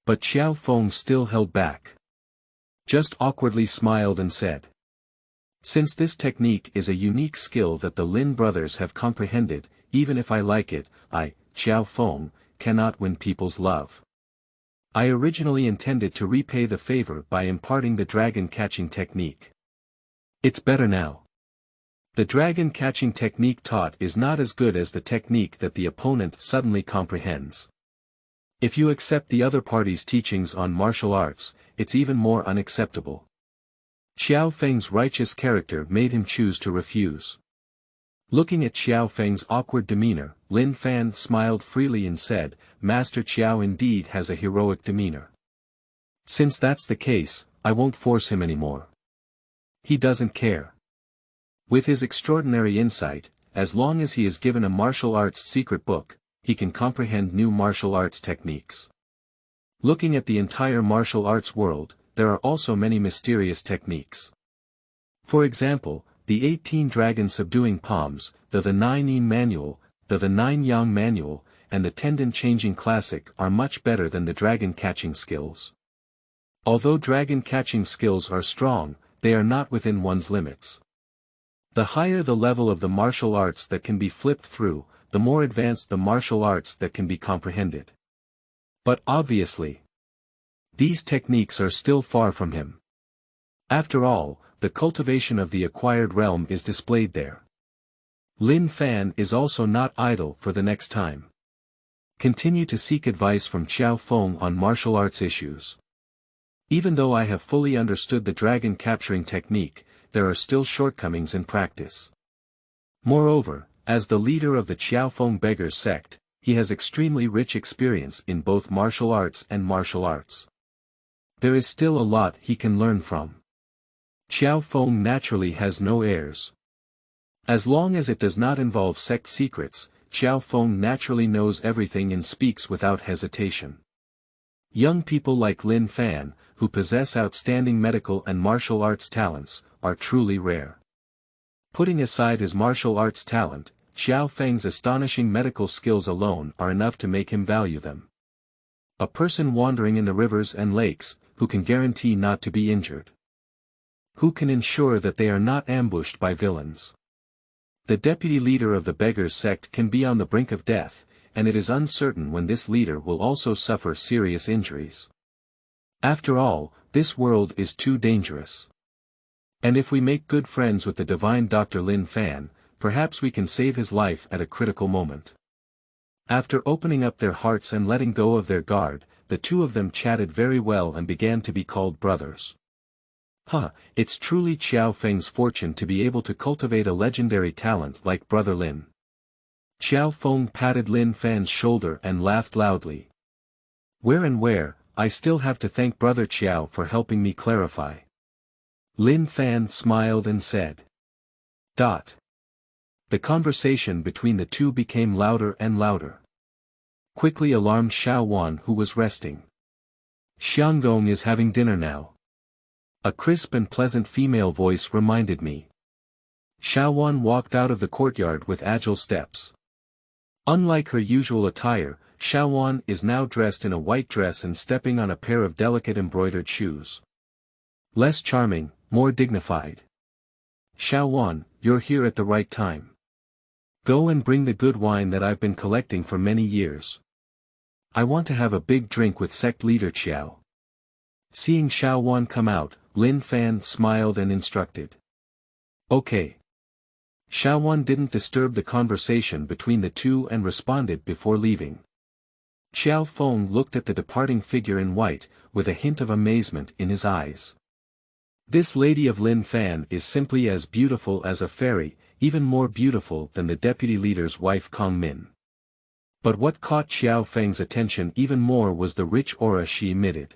But Qiao Feng still held back. Just awkwardly smiled and said. Since this technique is a unique skill that the Lin brothers have comprehended, even if I like it, I, Qiao Feng, cannot win people's love. I originally intended to repay the favor by imparting the dragon catching technique. It's better now. The dragon catching technique taught is not as good as the technique that the opponent suddenly comprehends. If you accept the other party's teachings on martial arts, it's even more unacceptable. Qiao Feng's righteous character made him choose to refuse. Looking at Qiao Feng's awkward demeanor, Lin Fan smiled freely and said, "Master Qiao indeed has a heroic demeanor. Since that's the case, I won't force him anymore. He doesn't care. With his extraordinary insight, as long as he is given a martial arts secret book, he can comprehend new martial arts techniques. Looking at the entire martial arts world, there are also many mysterious techniques. For example, the 18 dragon subduing palms, the 9 yin manual, the 9 yang manual, and the tendon changing classic are much better than the dragon catching skills. Although dragon catching skills are strong, they are not within one's limits. The higher the level of the martial arts that can be flipped through, the more advanced the martial arts that can be comprehended. But obviously, these techniques are still far from him. After all, the cultivation of the acquired realm is displayed there. Lin Fan is also not idle for the next time. Continue to seek advice from Qiao Feng on martial arts issues. Even though I have fully understood the dragon capturing technique, there are still shortcomings in practice. Moreover, as the leader of the Qiao Feng Beggar sect, he has extremely rich experience in both martial arts and martial arts. There is still a lot he can learn from. Qiao Feng naturally has no heirs. As long as it does not involve sect secrets, Qiao Feng naturally knows everything and speaks without hesitation. Young people like Lin Fan, who possess outstanding medical and martial arts talents, are truly rare. Putting aside his martial arts talent, Qiao Feng's astonishing medical skills alone are enough to make him value them. A person wandering in the rivers and lakes, who can guarantee not to be injured. Who can ensure that they are not ambushed by villains. The deputy leader of the Beggar sect can be on the brink of death, and it is uncertain when this leader will also suffer serious injuries. After all, this world is too dangerous. And if we make good friends with the divine Dr. Lin Fan, perhaps we can save his life at a critical moment. After opening up their hearts and letting go of their guard, the two of them chatted very well and began to be called brothers. It's truly Qiao Feng's fortune to be able to cultivate a legendary talent like Brother Lin. Qiao Feng patted Lin Fan's shoulder and laughed loudly. Where, I still have to thank Brother Qiao for helping me clarify. Lin Fan smiled and said. The conversation between the two became louder and louder. Quickly alarmed Wan, who was resting. Xianggong is having dinner now. A crisp and pleasant female voice reminded me. Wan walked out of the courtyard with agile steps. Unlike her usual attire, Wan is now dressed in a white dress and stepping on a pair of delicate embroidered shoes. Less charming, more dignified. Wan, you're here at the right time. Go and bring the good wine that I've been collecting for many years. I want to have a big drink with sect leader Qiao. Seeing Wan come out, Lin Fan smiled and instructed. Okay. Wan didn't disturb the conversation between the two and responded before leaving. Qiao Feng looked at the departing figure in white, with a hint of amazement in his eyes. This lady of Lin Fan is simply as beautiful as a fairy, even more beautiful than the deputy leader's wife Kongmin. But what caught Qiao Feng's attention even more was the rich aura she emitted.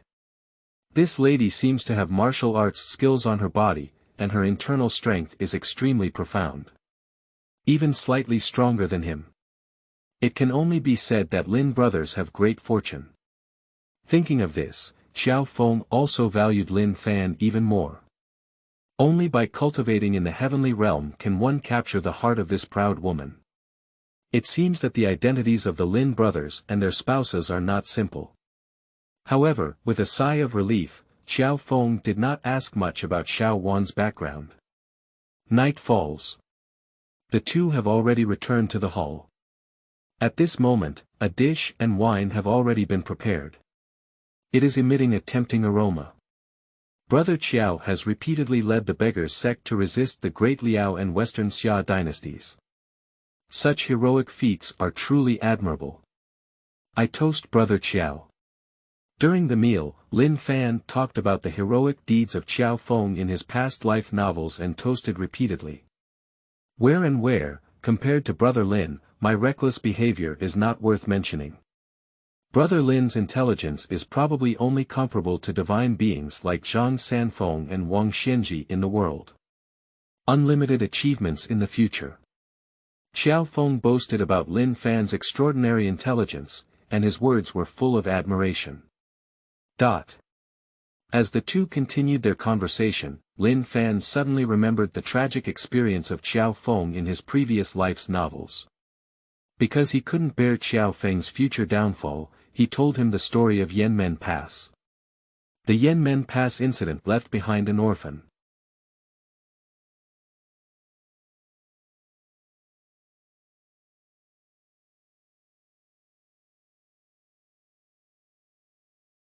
This lady seems to have martial arts skills on her body, and her internal strength is extremely profound. Even slightly stronger than him. It can only be said that Lin brothers have great fortune. Thinking of this, Qiao Feng also valued Lin Fan even more. Only by cultivating in the heavenly realm can one capture the heart of this proud woman. It seems that the identities of the Lin brothers and their spouses are not simple. However, with a sigh of relief, Qiao Feng did not ask much about Wan's background. Night falls. The two have already returned to the hall. At this moment, a dish and wine have already been prepared. It is emitting a tempting aroma. Brother Qiao has repeatedly led the Beggar sect to resist the Great Liao and Western Xia dynasties. Such heroic feats are truly admirable. I toast Brother Qiao. During the meal, Lin Fan talked about the heroic deeds of Qiao Feng in his past life novels and toasted repeatedly. Where, compared to Brother Lin, my reckless behavior is not worth mentioning. Brother Lin's intelligence is probably only comparable to divine beings like Zhang Sanfeng and Wang Xianji in the world. Unlimited achievements in the future. Qiao Feng boasted about Lin Fan's extraordinary intelligence, and his words were full of admiration. As the two continued their conversation, Lin Fan suddenly remembered the tragic experience of Qiao Feng in his previous life's novels. Because he couldn't bear Qiao Feng's future downfall, he told him the story of Yanmen Pass. The Yanmen Pass incident left behind an orphan.